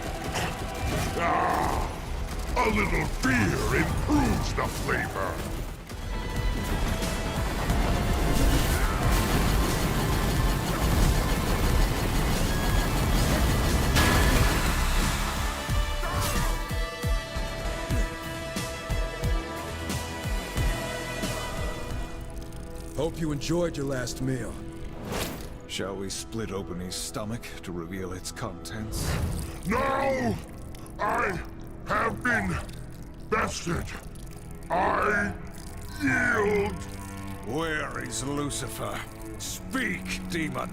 Ah, a little fear improves the flavor. Hope you enjoyed your last meal. Shall we split open his stomach to reveal its contents? No! I have been bested. I yield. Where is Lucifer? Speak, demon!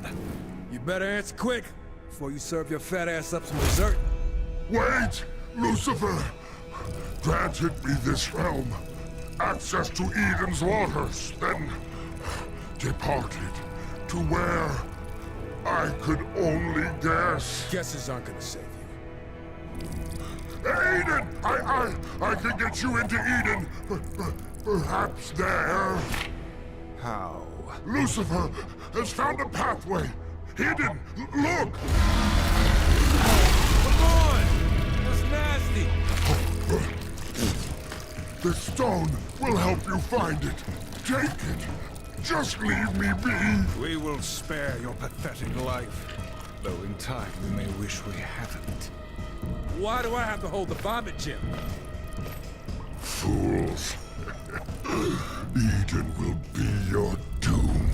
You better answer quick before you serve your fat ass up some dessert. Wait! Lucifer granted me this realm, access to Eden's waters, then departed to where I could only guess. Guesses aren't gonna save you. Eden! I can get you into Eden. Perhaps there. How? Lucifer has found a pathway. Hidden. Look! Come on! That's nasty! The stone will help you find it. Take it. Just leave me be. We will spare your pathetic life. Though in time we may wish we hadn't. Why do I have to hold the vomit gem? Fools. Eden will be your doom.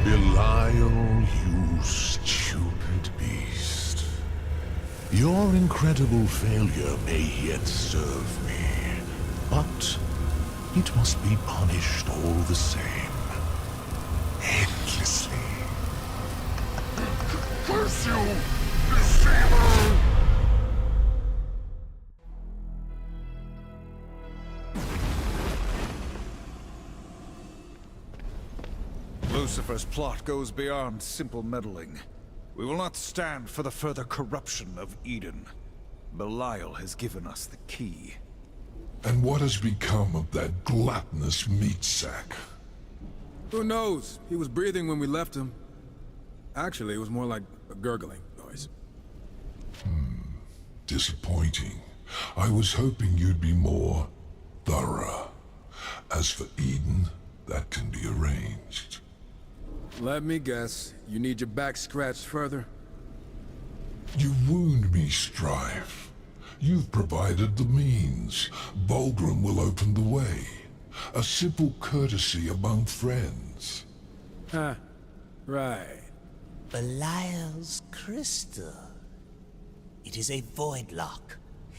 Belial, you stupid beast. Your incredible failure may yet serve me, but it must be punished all the same. Endlessly. Curse you, deceiver! Lucifer's plot goes beyond simple meddling. We will not stand for the further corruption of Eden. Belial has given us the key. And what has become of that gluttonous meat sack? Who knows? He was breathing when we left him. Actually, it was more like a gurgling noise. Disappointing. I was hoping you'd be more thorough. As for Eden, that can be arranged. Let me guess. You need your back scratched further? You wound me, Strife. You've provided the means. Vulgrim will open the way. A simple courtesy among friends. Huh. Right. Belial's crystal. It is a void lock.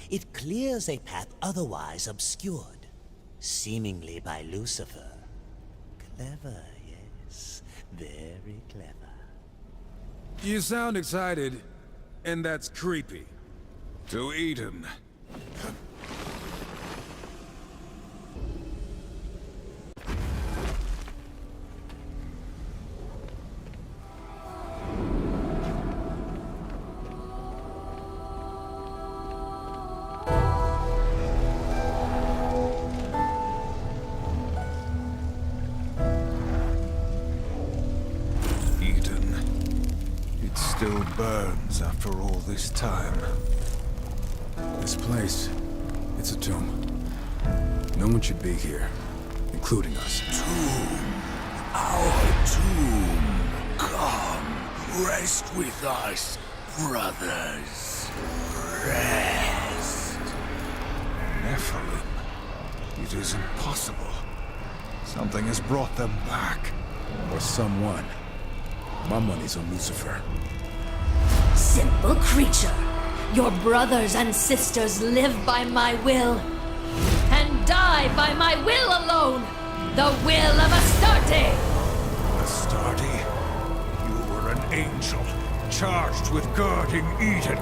It clears a path otherwise obscured, seemingly by Lucifer. Clever, yes. Very clever. You sound excited, and that's creepy. To Eden. Still burns after all this time. This place, it's a tomb. No one should be here, including us. Tomb. Our tomb. Come, rest with us, brothers. Rest. Nephilim. It is impossible. Something has brought them back. Or someone. My money's on Lucifer. Simple creature. Your brothers and sisters live by my will, and die by my will alone. The will of Astarte. Astarte? You were an angel, charged with guarding Eden.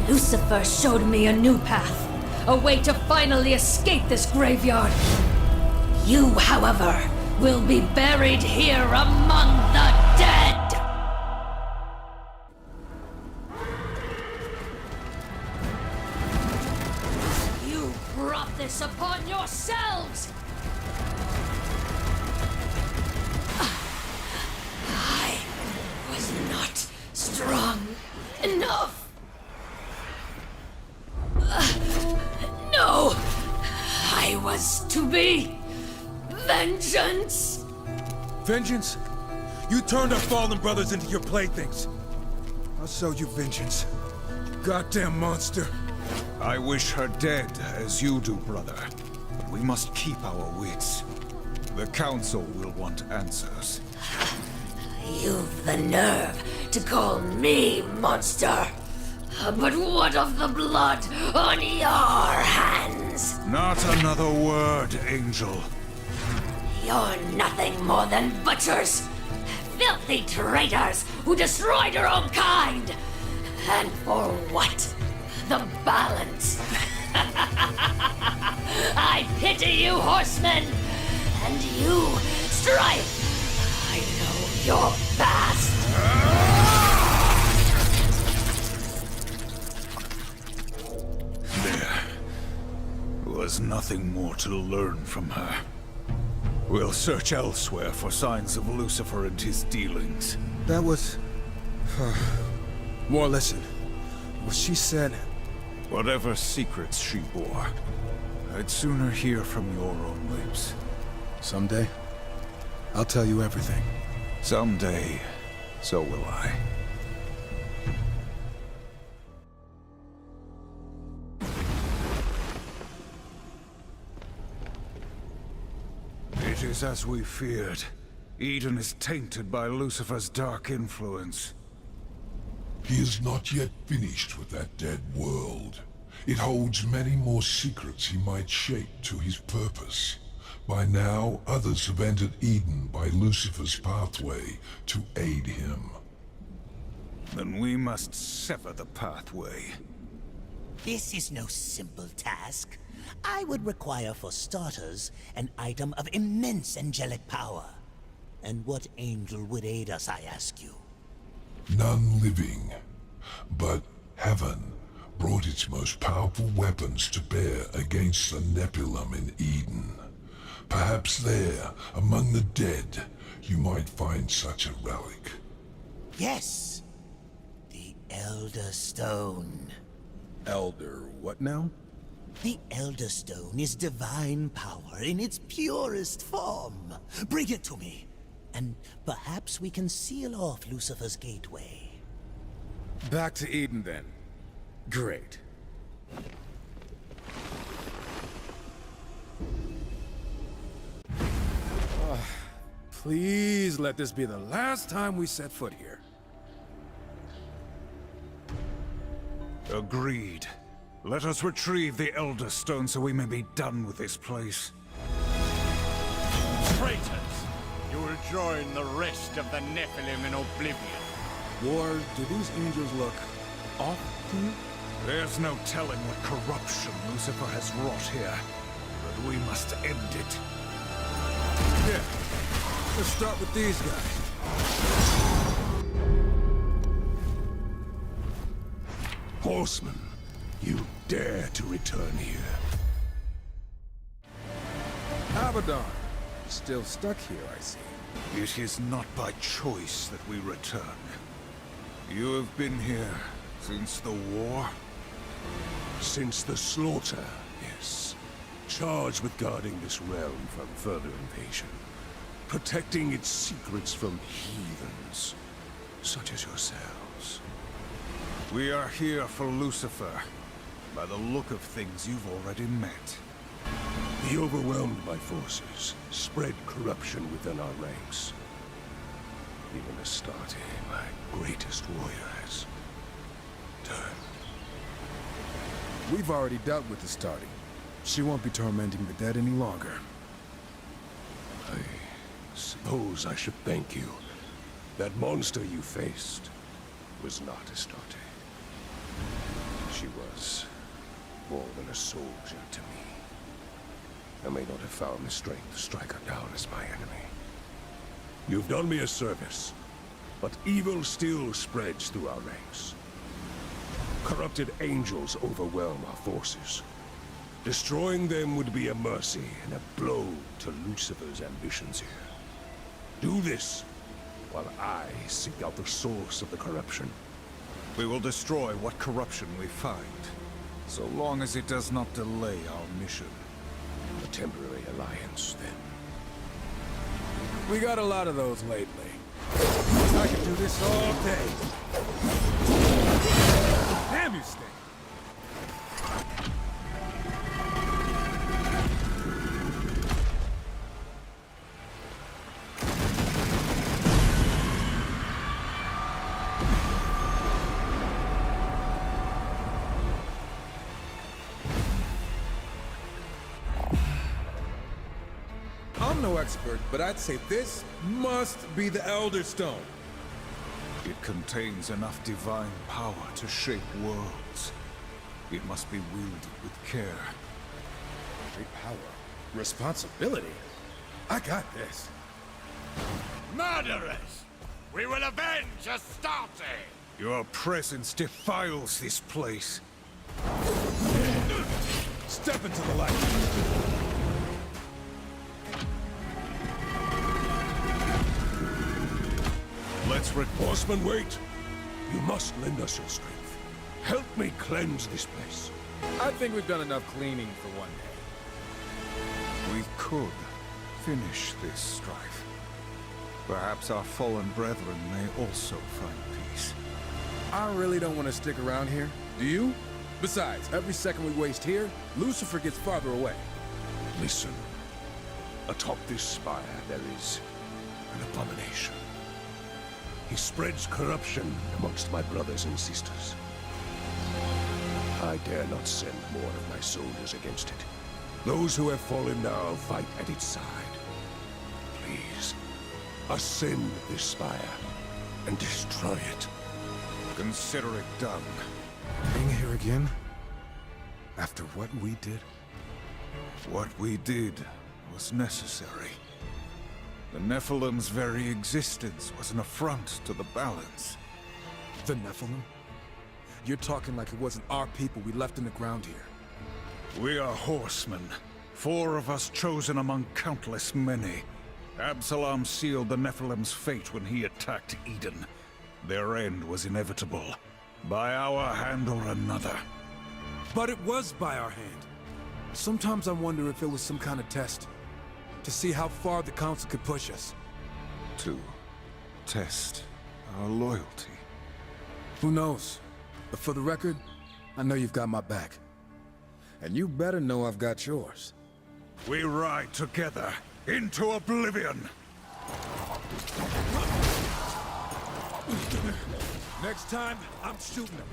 Lucifer showed me a new path, a way to finally escape this graveyard. You, however, will be buried here among the dead. You brought this upon yourselves! I was not strong enough. No! I was to be vengeance! Vengeance? You turned our fallen brothers into your playthings. I'll show you vengeance. Goddamn monster. I wish her dead as you do, brother. But we must keep our wits. The Council will want answers. You've the nerve to call me monster. But what of the blood on your hands? Not another word, Angel. You're nothing more than butchers. filthy traitors who destroyed your own kind! And for what? The balance. I pity you, horsemen! And you, Strife! I know your past! There was nothing more to learn from her. We'll search elsewhere for signs of Lucifer and his dealings. That was... War, listen. What she said... Whatever secrets she bore, I'd sooner hear from your own lips. Someday, I'll tell you everything. Someday, so will I. It is as we feared. Eden is tainted by Lucifer's dark influence. He is not yet finished with that dead world. It holds many more secrets he might shape to his purpose. By now, others have entered Eden by Lucifer's pathway to aid him. Then we must sever the pathway. This is no simple task. I would require, for starters, an item of immense angelic power. And what angel would aid us, I ask you? None living. But heaven brought its most powerful weapons to bear against the Nebulum in Eden. Perhaps there, among the dead, you might find such a relic. Yes! The Elder Stone. Elder what now? The Elder Stone is divine power in its purest form. Bring it to me, and perhaps we can seal off Lucifer's gateway. Back to Eden, then. Great. Please let this be the last time we set foot here. Agreed. Let us retrieve the Elder Stone so we may be done with this place. Traitors! You will join the rest of the Nephilim in oblivion. War, do these angels look off to you? There's no telling what corruption Lucifer has wrought here, but we must end it. Yeah. Let's start with these guys. Horseman, you dare to return here? Abaddon. Still stuck here, I see. It is not by choice that we return. You have been here since the war? Since the slaughter, yes. Charged with guarding this realm from further invasion. Protecting its secrets from heathens, such as yourselves. We are here for Lucifer. By the look of things, you've already met. He overwhelmed my forces, spread corruption within our ranks. Even Astarte, my greatest warrior, has turned. We've already dealt with Astarte. She won't be tormenting the dead any longer. I suppose I should thank you. That monster you faced was not Astarte. She was more than a soldier to me. I may not have found the strength to strike her down as my enemy. You've done me a service, but evil still spreads through our ranks. Corrupted angels overwhelm our forces. Destroying them would be a mercy and a blow to Lucifer's ambitions here. Do this, while I seek out the source of the corruption. We will destroy what corruption we find, so long as it does not delay our mission. A temporary alliance, then. We got a lot of those lately. I could do this all day. Damn you, Sting! I'm no expert, but I'd say this must be the Elder Stone. It contains enough divine power to shape worlds. It must be wielded with care. Great power. Responsibility. I got this. Murderers! We will avenge Astarte! Your presence defiles this place. Step into the light. Let's Horseman, wait! You must lend us your strength. Help me cleanse this place. I think we've done enough cleaning for one day. We could finish this strife. Perhaps our fallen brethren may also find peace. I really don't want to stick around here. Do you? Besides, every second we waste here, Lucifer gets farther away. Listen. Atop this spire there is an abomination. He spreads corruption amongst my brothers and sisters. I dare not send more of my soldiers against it. Those who have fallen now fight at its side. Please, ascend this spire and destroy it. Consider it done. Being here again? After what we did? What we did was necessary. The Nephilim's very existence was an affront to the balance. The Nephilim? You're talking like it wasn't our people we left in the ground here. We are horsemen. 4 of us chosen among countless many. Absalom sealed the Nephilim's fate when he attacked Eden. Their end was inevitable. By our hand or another. But it was by our hand. Sometimes I wonder if it was some kind of test. To see how far the Council could push us. To test our loyalty. Who knows? But for the record, I know you've got my back. And you better know I've got yours. We ride together into oblivion! Next time, I'm shooting him.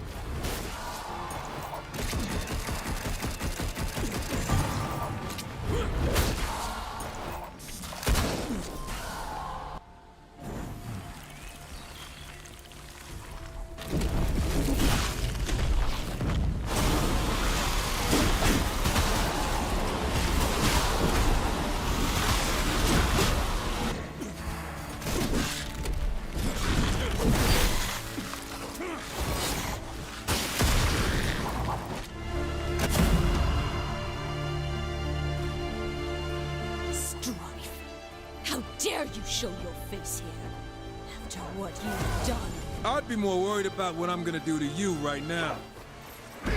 Strife! How dare you show your face here? After what you've done. I'd be more worried about what I'm gonna do to you right now. Say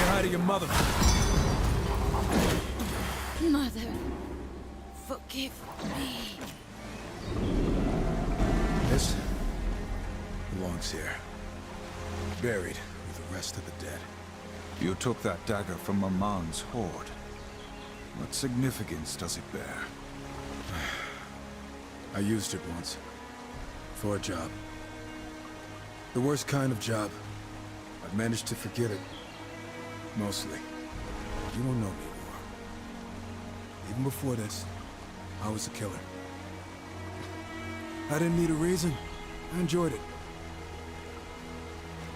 hi to your mother. Mother, forgive me. This belongs here. Buried with the rest of the dead. You took that dagger from Amon's hoard. What significance does it bear? I used it once. For a job. The worst kind of job. I've managed to forget it. Mostly. You don't know me anymore. Even before this, I was a killer. I didn't need a reason. I enjoyed it.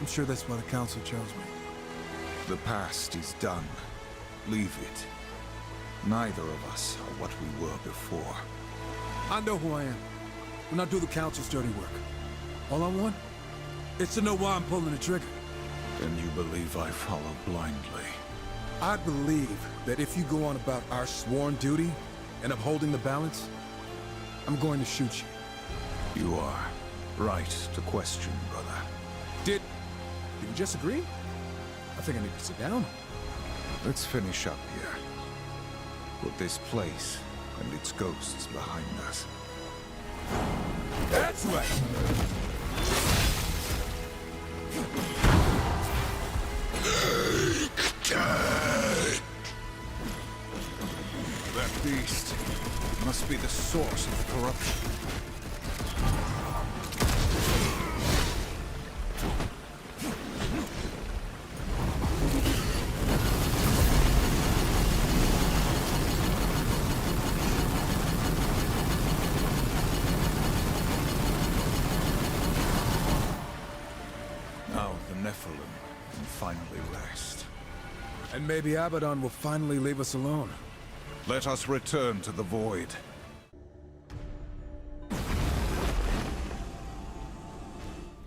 I'm sure that's why the Council chose me. The past is done. Leave it. Neither of us are what we were before. I know who I am. And I'll do the Council's dirty work. All I want is to know why I'm pulling the trigger. Then you believe I follow blindly. I believe that if you go on about our sworn duty and upholding the balance, I'm going to shoot you. You are right to question, brother. Did we just agree? I think I need to sit down. Let's finish up here. Put this place and its ghosts behind us. That's right! That beast must be the source of the corruption. finally rest. And maybe Abaddon will finally leave us alone. Let us return to the Void.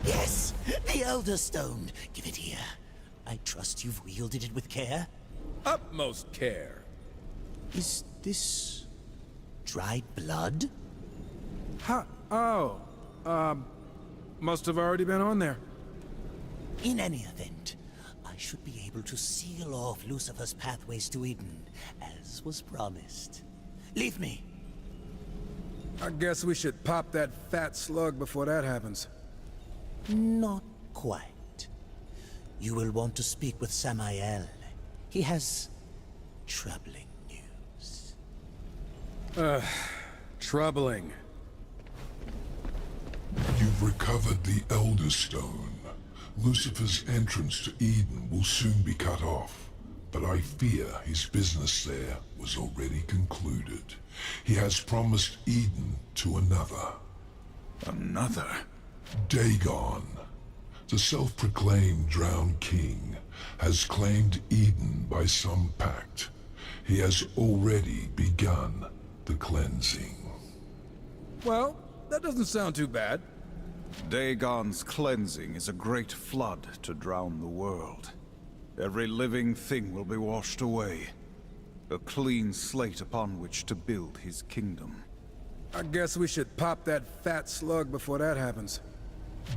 Yes, the Elder Stone. Give it here. I trust you've wielded it with care. Utmost care. Is this dried blood? Ha! Oh, must have already been on there. In any event, I should be able to seal off Lucifer's pathways to Eden, as was promised. Leave me. I guess we should pop that fat slug before that happens. Not quite. You will want to speak with Samael. He has troubling news. Troubling. You've recovered the Elder Stone. Lucifer's entrance to Eden will soon be cut off, but I fear his business there was already concluded. He has promised Eden to another. Another? Dagon, the self-proclaimed drowned king, has claimed Eden by some pact. He has already begun the cleansing. Well, that doesn't sound too bad. Dagon's cleansing is a great flood to drown the world. Every living thing will be washed away. A clean slate upon which to build his kingdom. I guess we should pop that fat slug before that happens.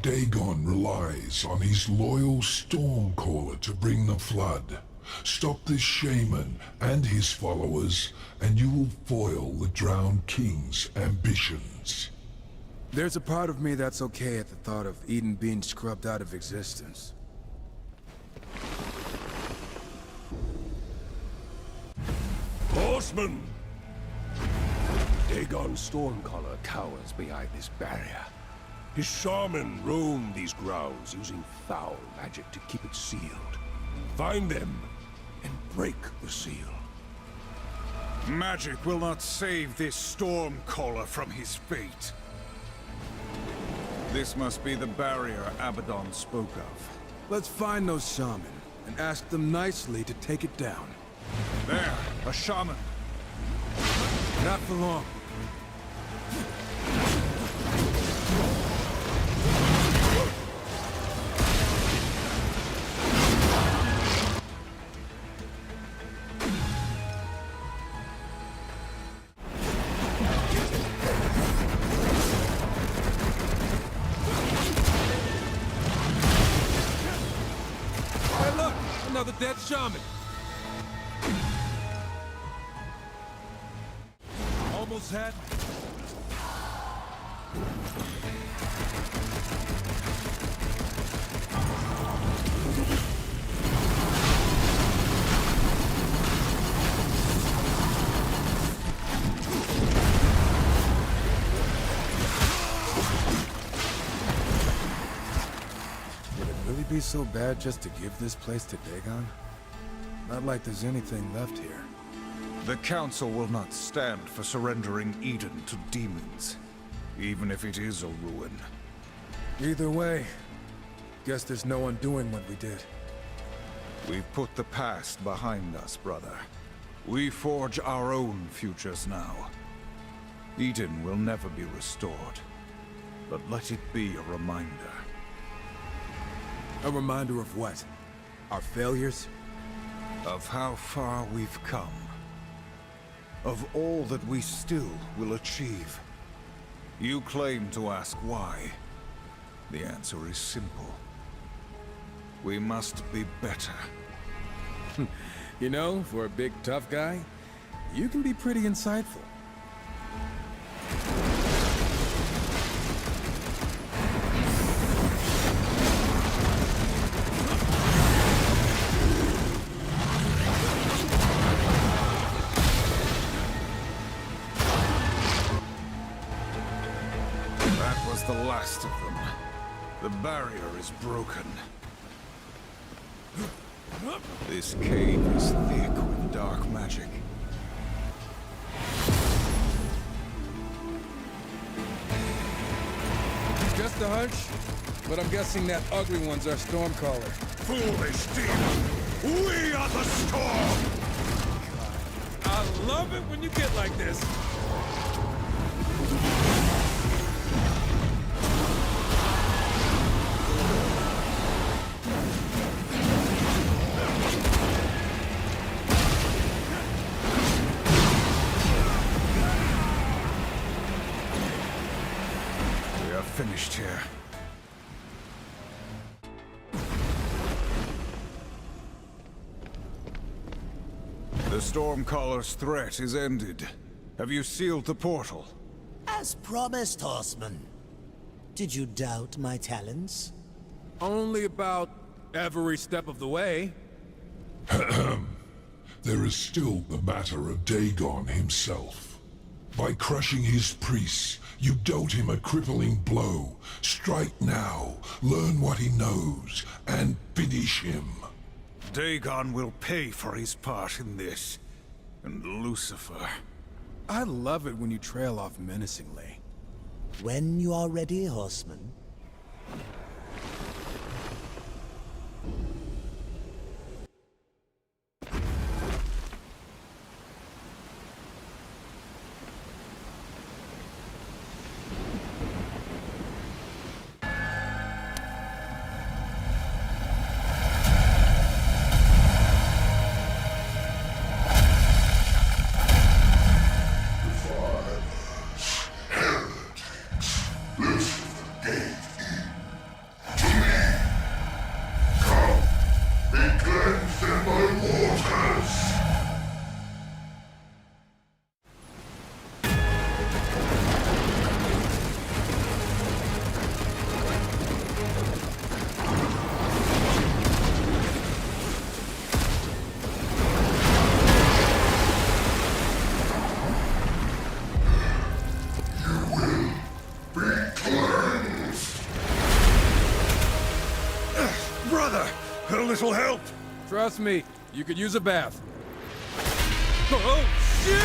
Dagon relies on his loyal Stormcaller to bring the flood. Stop this shaman and his followers, and you will foil the drowned king's ambitions. There's a part of me that's okay at the thought of Eden being scrubbed out of existence. Horsemen! Dagon's Stormcaller cowers behind this barrier. His shaman roam these grounds using foul magic to keep it sealed. Find them and break the seal. Magic will not save this Stormcaller from his fate. This must be the barrier Abaddon spoke of. Let's find those shaman and ask them nicely to take it down. There, a shaman. Not for long. Hey, look! Another dead shaman! Almost had. Would it really be so bad just to give this place to Dagon? Not like there's anything left here. The Council will not stand for surrendering Eden to demons, even if it is a ruin. Either way, guess there's no undoing what we did. We've put the past behind us, brother. We forge our own futures now. Eden will never be restored, but let it be a reminder. A reminder of what? Our failures? Of how far we've come. Of all that we still will achieve. You claim to ask why. The answer is simple. We must be better. You know, for a big tough guy, you can be pretty insightful. The last of them. The barrier is broken. This cave is thick with dark magic. Just a hunch, but I'm guessing that ugly one's our Stormcaller. Foolish demon! We are the storm! I love it when you get like this. We are finished here. The Stormcaller's threat is ended. Have you sealed the portal? As promised, Horseman. Did you doubt my talents? Only about every step of the way. There is still the matter of Dagon himself. By crushing his priests, you dealt him a crippling blow. Strike now, learn what he knows, and finish him. Dagon will pay for his part in this. And Lucifer. I love it when you trail off menacingly. When you are ready, Horseman. A little help! Trust me, you could use a bath. Oh, shit!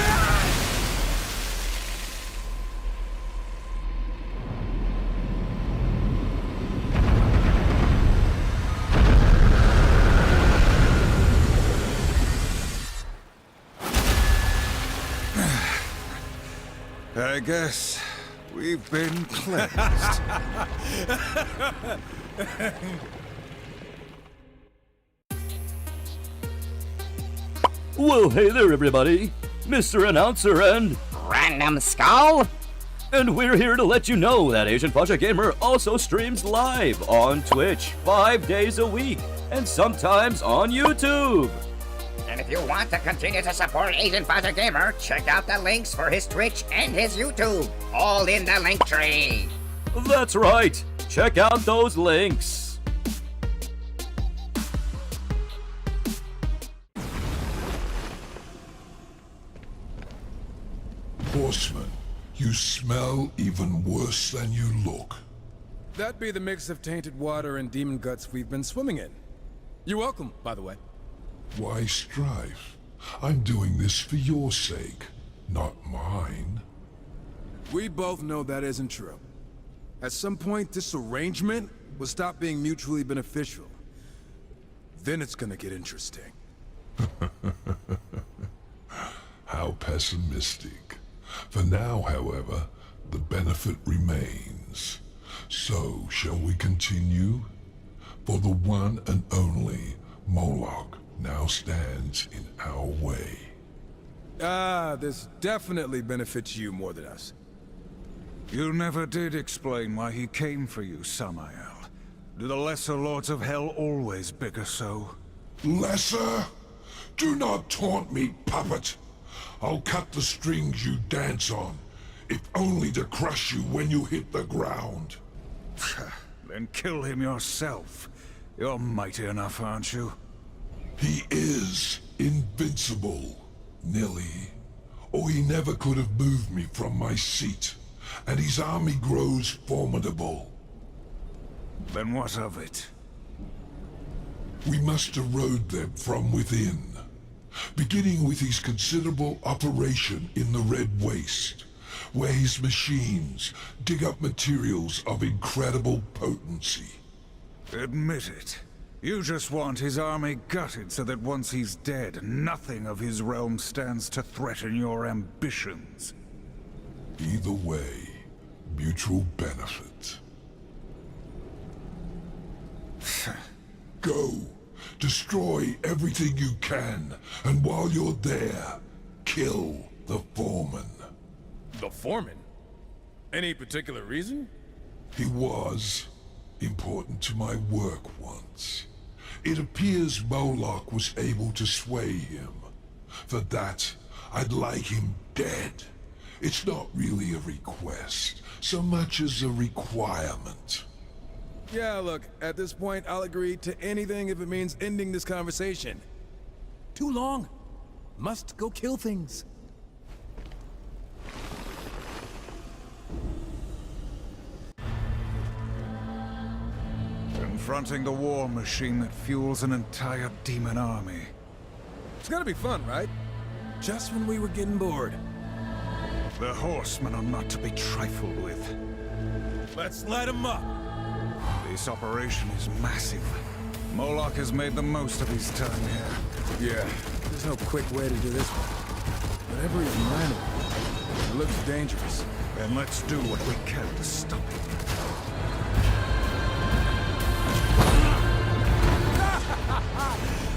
I guess we've been cleansed. Well, hey there, everybody. Mr. Announcer and... Random Skull? And we're here to let you know that Asian Fascia Gamer also streams live on Twitch 5 days a week, and sometimes on YouTube. And if you want to continue to support Asian Fascia Gamer, check out the links for his Twitch and his YouTube, all in the link tree. That's right. Check out those links. Horseman, you smell even worse than you look. That'd be the mix of tainted water and demon guts we've been swimming in. You're welcome, by the way. Why, Strife? I'm doing this for your sake, not mine. We both know that isn't true. At some point, this arrangement will stop being mutually beneficial. Then it's gonna get interesting. How pessimistic. For now, however, the benefit remains. So, shall we continue? For the one and only Moloch now stands in our way. This definitely benefits you more than us. You never did explain why he came for you, Samael. Do the lesser lords of hell always bigger so? Lesser? Do not taunt me, puppet. I'll cut the strings you dance on, if only to crush you when you hit the ground. Then kill him yourself. You're mighty enough, aren't you? He is invincible, Nilly. Or he never could have moved me from my seat, and his army grows formidable. Then what of it? We must erode them from within. Beginning with his considerable operation in the Red Waste, where his machines dig up materials of incredible potency. Admit it. You just want his army gutted so that once he's dead, nothing of his realm stands to threaten your ambitions. Either way, mutual benefit. Go. Destroy everything you can, and while you're there, kill the foreman. The foreman? Any particular reason? He was important to my work once. It appears Moloch was able to sway him. For that, I'd like him dead. It's not really a request, so much as a requirement. Yeah, look, at this point, I'll agree to anything if it means ending this conversation. Too long. Must go kill things. Confronting the war machine that fuels an entire demon army. It's gonna be fun, right? Just when we were getting bored. The horsemen are not to be trifled with. Let's light them up! This operation is massive. Moloch has made the most of his time here. Yeah, there's no quick way to do this one. Whatever he's planning, it looks dangerous. Then let's do what we can to stop it.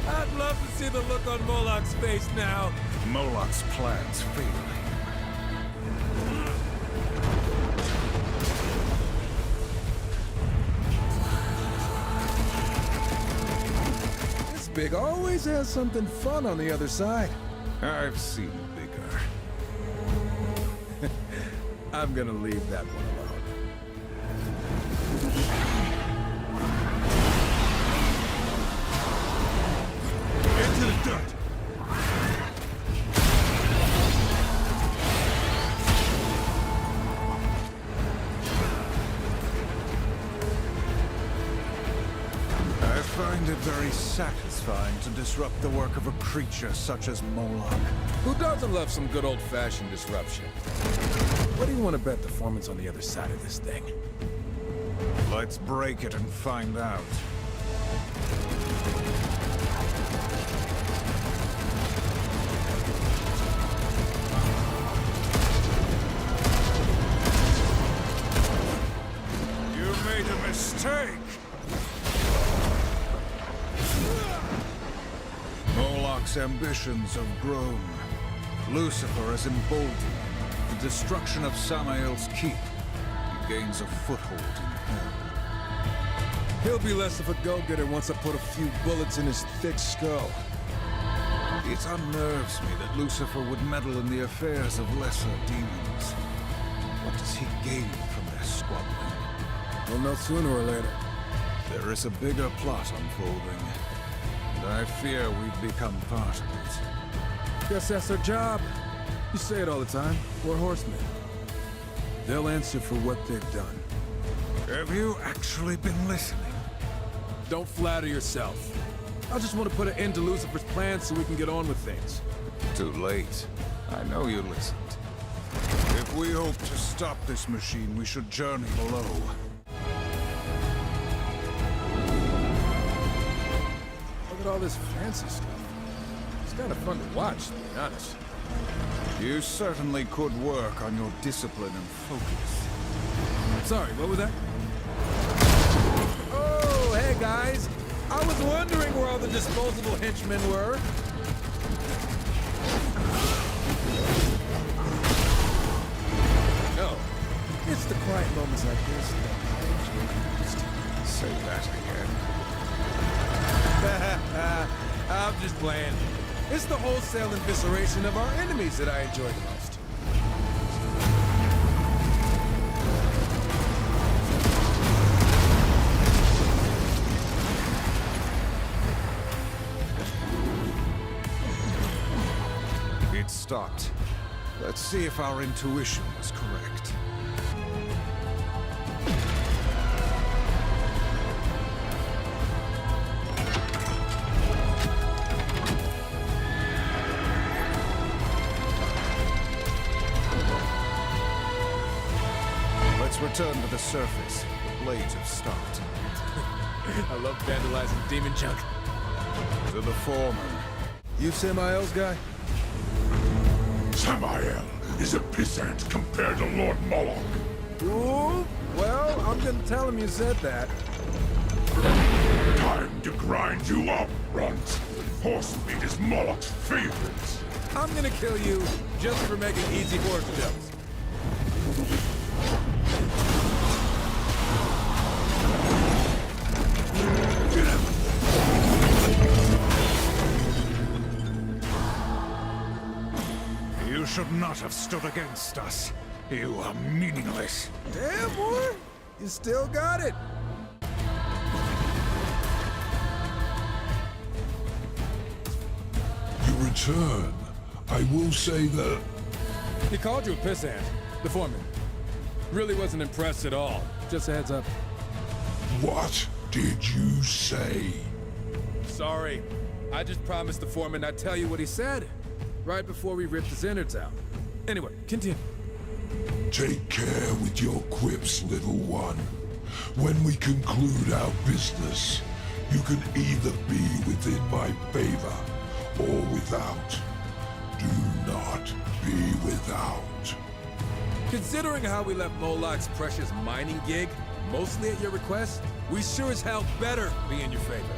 I'd love to see the look on Moloch's face now. Moloch's plans fail. This Big always has something fun on the other side. I've seen bigger. I'm gonna leave that one alone. Into the dirt! I find it very satisfying to disrupt the work of a creature such as Moloch. Who doesn't love some good old-fashioned disruption? What do you want to bet the foreman's on the other side of this thing? Let's break it and find out. You made a mistake! Moloch's ambitions have grown. Lucifer has emboldened the destruction of Samael's keep. He gains a foothold in hell. He'll be less of a go-getter once I put a few bullets in his thick skull. It unnerves me that Lucifer would meddle in the affairs of lesser demons. What does he gain from their squabbling? We'll know sooner or later. There is a bigger plot unfolding, and I fear we've become part of it. Guess that's our job. You say it all the time. We're horsemen. They'll answer for what they've done. Have you actually been listening? Don't flatter yourself. I just want to put an end to Lucifer's plans so we can get on with things. Too late. I know you listened. If we hope to stop this machine, we should journey below. Look at all this fancy stuff. It's kind of fun to watch, to be honest. You certainly could work on your discipline and focus. Sorry, what was that? Oh, hey guys! I was wondering where all the disposable henchmen were. No, it's the quiet moments like this that I enjoy most. Say that again. I'm just playing. It's the wholesale evisceration of our enemies that I enjoy the most. It stopped. Let's see if our intuition was correct. return to the surface. The blades have stopped. I love vandalizing demon junk. To the foreman. You Samael's guy? Samael is a pissant compared to Lord Moloch. Ooh, well, I'm gonna tell him you said that. Time to grind you up, runt. Horse meat is Moloch's favorite. I'm gonna kill you just for making easy horse jokes. You should not have stood against us. You are meaningless. Damn, boy! You still got it! You return. I will say that... He called you a pissant, the foreman. Really wasn't impressed at all. Just a heads up. What did you say? Sorry. I just promised the foreman I'd tell you what he said. Right before we ripped his innards out. Anyway, continue. Take care with your quips, little one. When we conclude our business, you can either be within my favor or without. Do not be without. Considering how we left Moloch's precious mining gig, mostly at your request, we sure as hell better be in your favor.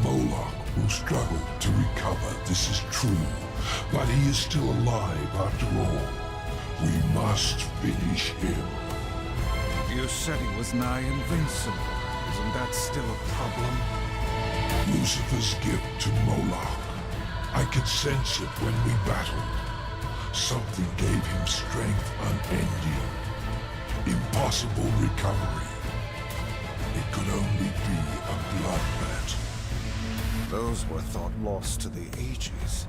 Moloch will struggle to recover, this is true, but he is still alive after all. We must finish him. You said he was nigh invincible. Isn't that still a problem? Lucifer's gift to Moloch. I could sense it when we battled. Something gave him strength unending. Impossible recovery. It could only be a bloodbath. Those were thought lost to the ages.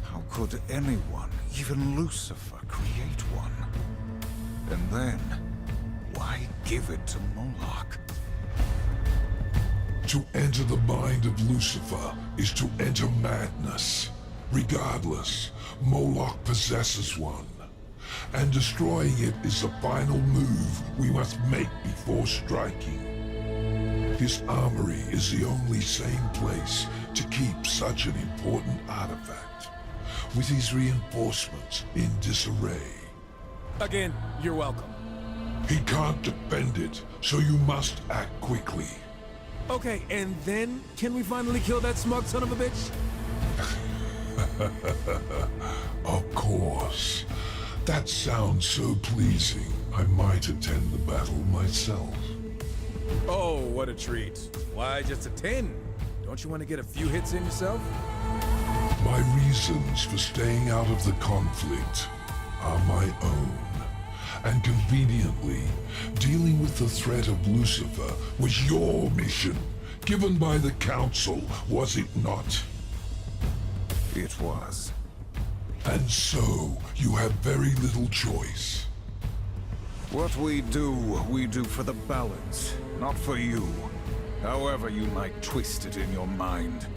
How could anyone, even Lucifer, create one? And then, why give it to Moloch? To enter the mind of Lucifer is to enter madness. Regardless, Moloch possesses one. And destroying it is the final move we must make before striking. His armory is the only sane place to keep such an important artifact, with his reinforcements in disarray. Again, you're welcome. He can't defend it, so you must act quickly. Okay, and then, can we finally kill that smug son of a bitch? Of course. That sounds so pleasing, I might attend the battle myself. Oh, what a treat. Why just a 10? Don't you want to get a few hits in yourself? My reasons for staying out of the conflict are my own. And conveniently, dealing with the threat of Lucifer was your mission, given by the Council, was it not? It was. And so, you have very little choice. What we do for the balance, not for you. However you might twist it in your mind.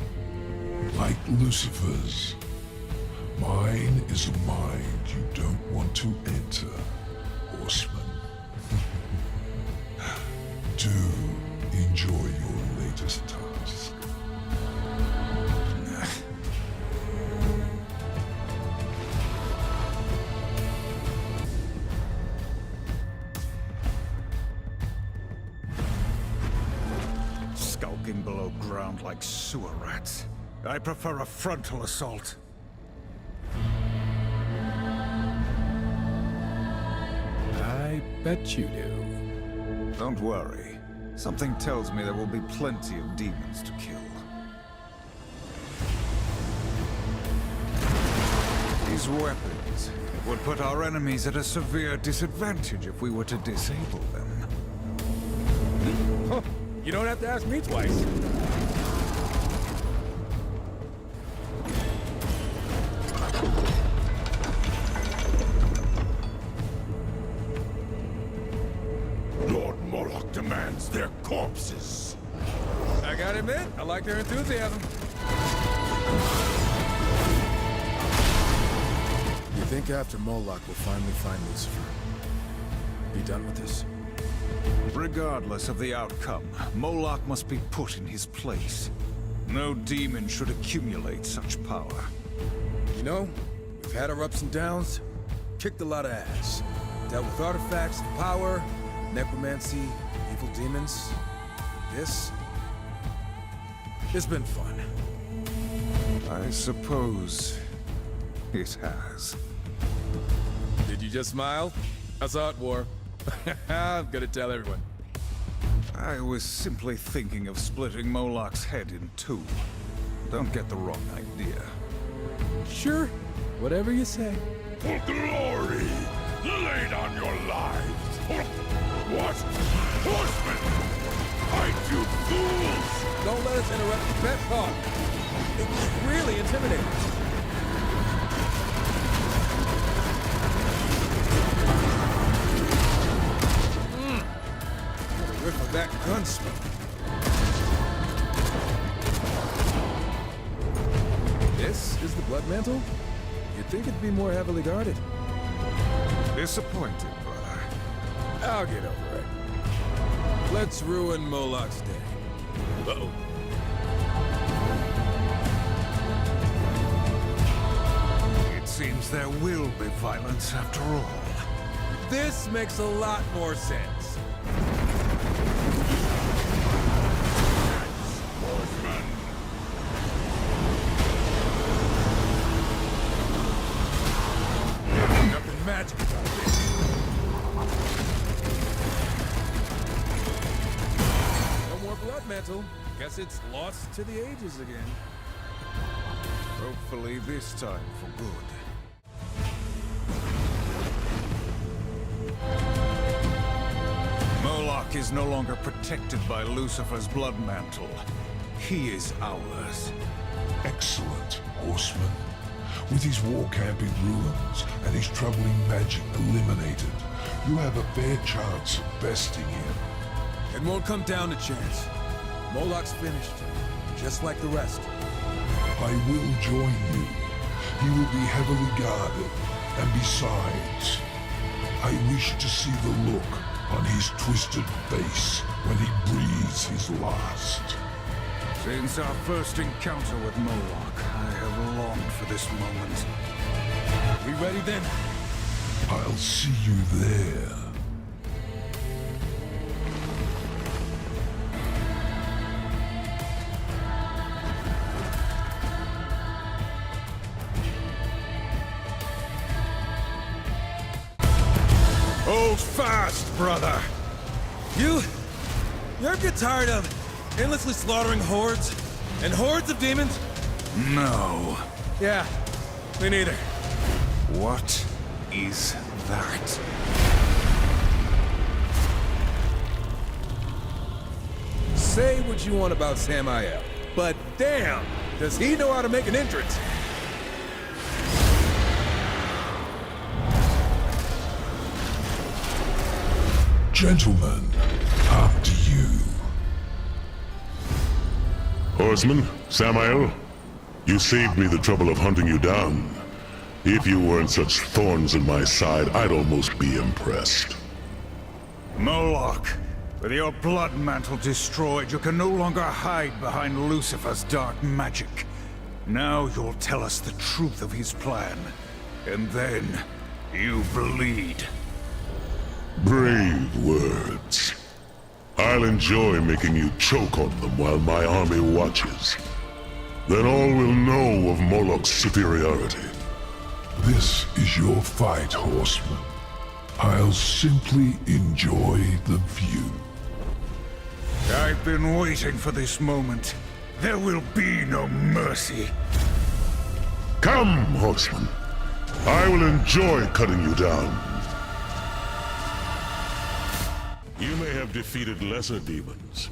Like Lucifer's. Mine is a mind you don't want to enter, horseman. Do enjoy your latest task. Skulking below ground like sewer rats. I prefer a frontal assault. I bet you do. Don't worry. Something tells me there will be plenty of demons to kill. These weapons would put our enemies at a severe disadvantage if we were to disable them. Huh. You don't have to ask me twice. Lord Moloch demands their corpses. I gotta admit, I like their enthusiasm. You think after Moloch we'll finally find Lucifer? Be done with this. Regardless of the outcome, Moloch must be put in his place. No demon should accumulate such power. You know, we've had our ups and downs, kicked a lot of ass. Dealt with artifacts of power, necromancy, evil demons. This? It's been fun. I suppose it has. Did you just smile? I saw it, War. I'm gonna tell everyone. I was simply thinking of splitting Moloch's head in two. Don't get the wrong idea. Sure, whatever you say. For glory, lay down your lives. What? Horsemen! Fight, you fools! Don't let us interrupt the bet talk. It's really intimidating. Whiff of that gun smoke. This is the blood mantle? You'd think it'd be more heavily guarded. Disappointed, brother. I'll get over it. Let's ruin Moloch's day. Uh-oh. It seems there will be violence after all. This makes a lot more sense. Nothing magic about this. No more blood mantle. Guess it's lost to the ages again. Hopefully this time for good. Moloch is no longer protected by Lucifer's blood mantle. He is ours. Excellent, Horseman. With his war-camping ruins and his troubling magic eliminated, you have a fair chance of besting him. It won't come down to chance. Moloch's finished, just like the rest. I will join you. He will be heavily guarded, and besides, I wish to see the look on his twisted face when he breathes his last. Since our first encounter with Moloch, I have longed for this moment. We ready then? I'll see you there. Hold fast, brother! You ever get tired of endlessly slaughtering hordes and hordes of demons? No. Yeah, me neither. What is that? Say what you want about Samael, but damn, does he know how to make an entrance? Gentlemen, after you. Horseman, Samael, you saved me the trouble of hunting you down. If you weren't such thorns in my side, I'd almost be impressed. Moloch, with your blood mantle destroyed, you can no longer hide behind Lucifer's dark magic. Now you'll tell us the truth of his plan, and then you bleed. Brave words. I'll enjoy making you choke on them while my army watches. Then all will know of Moloch's superiority. This is your fight, Horseman. I'll simply enjoy the view. I've been waiting for this moment. There will be no mercy. Come, Horseman. I will enjoy cutting you down. You may have defeated lesser demons,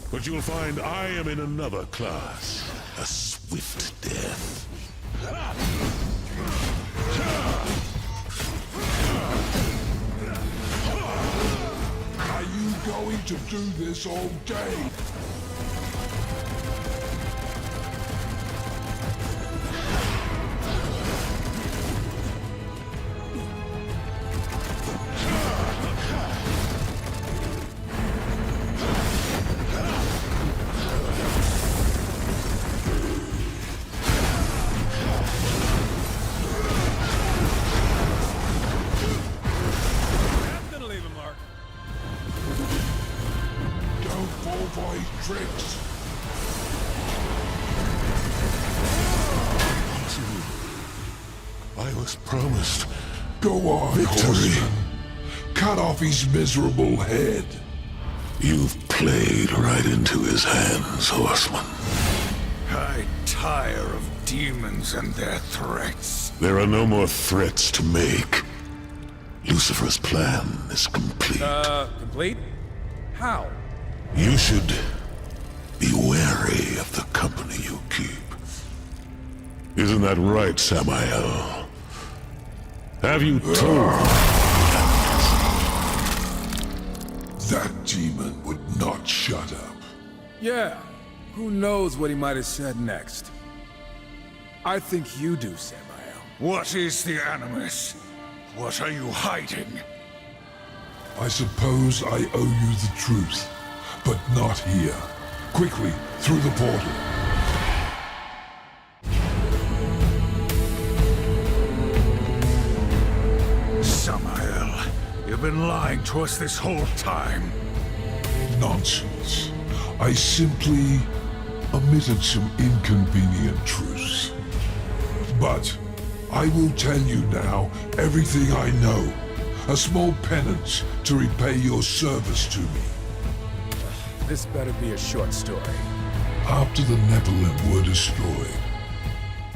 but you'll find I am in another class. A swift death. Are you going to do this all day? tricks. I was promised Go on, victory. horseman. Cut off his miserable head. You've played right into his hands, horseman. I tire of demons and their threats. There are no more threats to make. Lucifer's plan is complete. Complete? How? You should be wary of the company you keep. Isn't that right, Samael? Have you told That demon would not shut up. Yeah, who knows what he might have said next. I think you do, Samael. What is the Animus? What are you hiding? I suppose I owe you the truth, but not here. Quickly, through the portal. Samael, you've been lying to us this whole time. Nonsense. I simply omitted some inconvenient truths. But I will tell you now everything I know. A small penance to repay your service to me. This better be a short story. After the Nephilim were destroyed,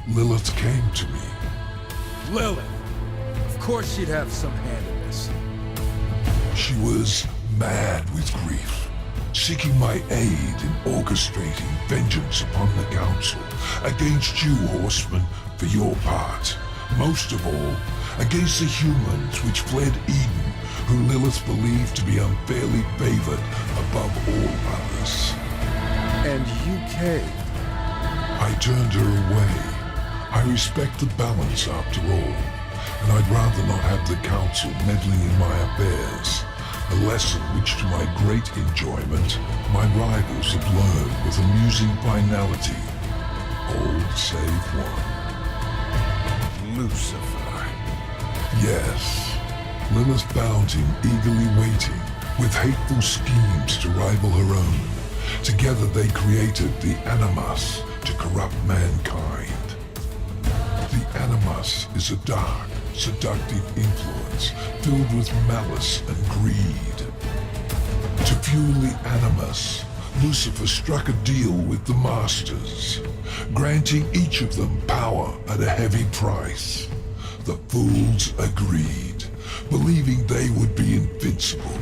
Lilith came to me. Lilith! Of course she'd have some hand in this. She was mad with grief, seeking my aid in orchestrating vengeance upon the Council, against you, horsemen, for your part. Most of all, against the humans which fled Eden, who Lilith believed to be unfairly favored above all others. And you caved. I turned her away. I respect the balance after all, and I'd rather not have the Council meddling in my affairs. A lesson which, to my great enjoyment, my rivals have learned with amusing finality. All save one. Lucifer. Yes. Lilith found him eagerly waiting, with hateful schemes to rival her own. Together they created the Animus to corrupt mankind. The Animus is a dark, seductive influence filled with malice and greed. To fuel the Animus, Lucifer struck a deal with the Masters, granting each of them power at a heavy price. The fools agreed, believing they would be invincible.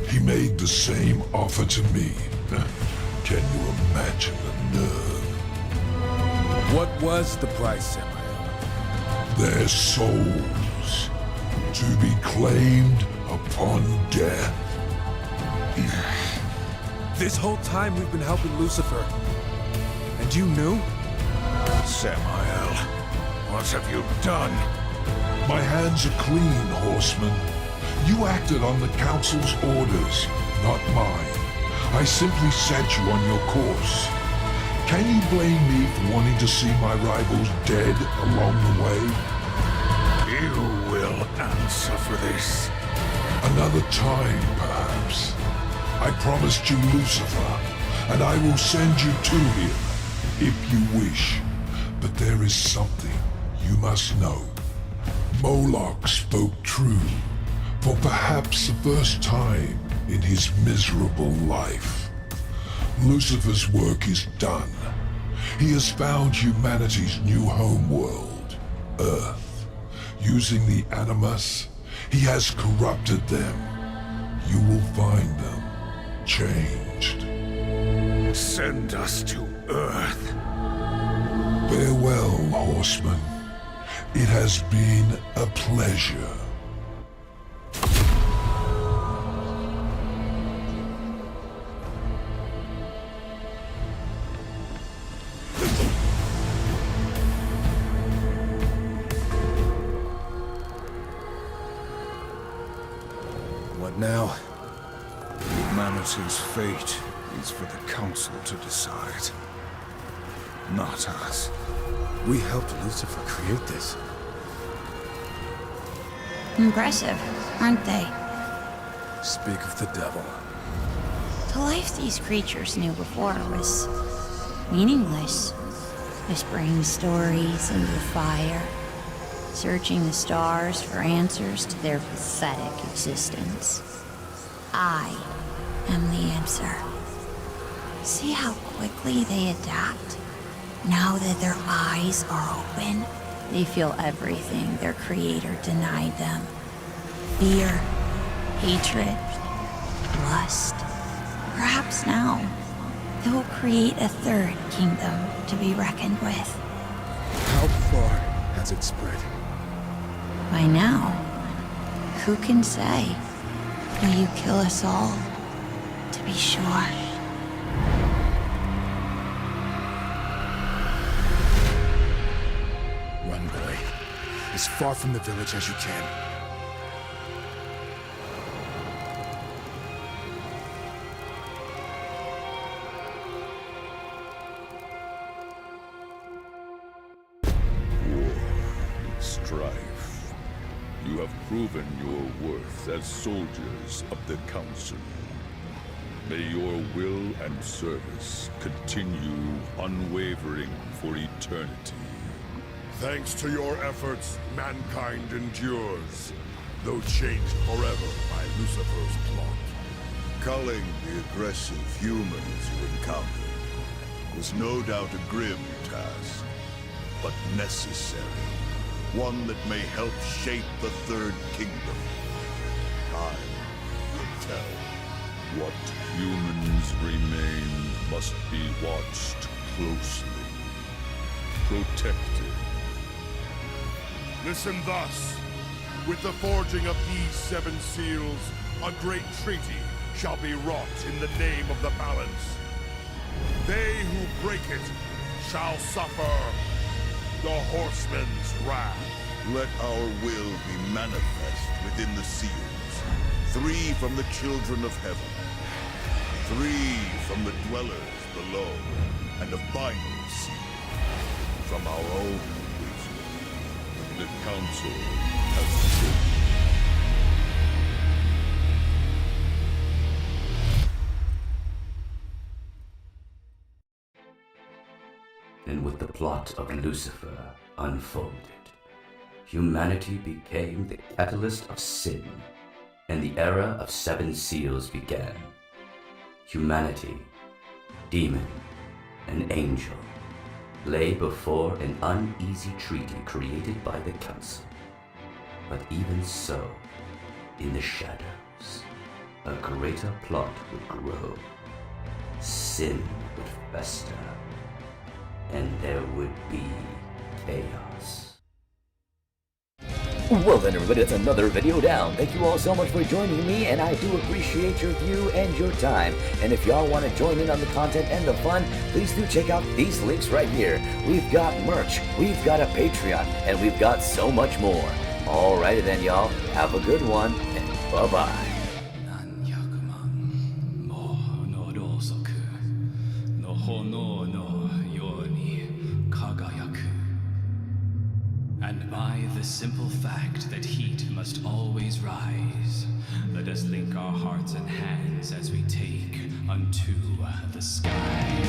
He made the same offer to me. Can you imagine the nerve? What was the price, Samael? Their souls, to be claimed upon death. This whole time we've been helping Lucifer. And you knew? Samael, what have you done? My hands are clean, horseman. You acted on the Council's orders, not mine. I simply set you on your course. Can you blame me for wanting to see my rivals dead along the way? You will answer for this. Another time, perhaps. I promised you Lucifer, and I will send you to him, if you wish. But there is something you must know. Moloch spoke true, for perhaps the first time in his miserable life. Lucifer's work is done. He has found humanity's new homeworld, Earth. Using the Animus, he has corrupted them. You will find them changed. Send us to Earth. Farewell, horseman. It has been a pleasure. What now? Humanity's fate is for the Council to decide. Not us. We helped Lucifer create this. Impressive, aren't they? Speak of the devil. The The life these creatures knew before was meaningless. Whispering stories into the fire, searching the stars for answers to their pathetic existence. I am the answer. See how quickly they adapt? Now that their eyes are open, they feel everything their creator denied them. Fear, hatred, lust. Perhaps now, they will create a third kingdom to be reckoned with. How far has it spread? By now, who can say? Will you kill us all? To be sure. Run, boy. As far from the village as you can. Strife, you have proven your worth as soldiers of the Council. May your will and service continue unwavering for eternity. Thanks to your efforts, mankind endures, though changed forever by Lucifer's plot. Culling the aggressive humans you encountered was no doubt a grim task, but necessary. One that may help shape the Third Kingdom. Time will tell. What humans remain must be watched closely, protected. Listen thus. With the forging of these 7 seals, a great treaty shall be wrought in the name of the balance. They who break it shall suffer the Horseman's wrath. Let our will be manifest within the seals. 3 from the children of heaven. 3 from the dwellers below. And a final seal from our own wisdom. The Council has spoken. And with the plot of Lucifer unfolded, humanity became the catalyst of sin, and the era of 7 seals began. Humanity, demon, and angel lay before an uneasy treaty created by the Council. But even so, in the shadows, a greater plot would grow. Sin would fester, and there would be chaos. Well then everybody, that's another video down. Thank you all so much for joining me, and I do appreciate your view and your time. And if y'all want to join in on the content and the fun, please do check out these links right here. We've got merch, we've got a Patreon, and we've got so much more. Alrighty then y'all, have a good one, and bye-bye. And by the simple fact that heat must always rise, let us link our hearts and hands as we take unto the sky.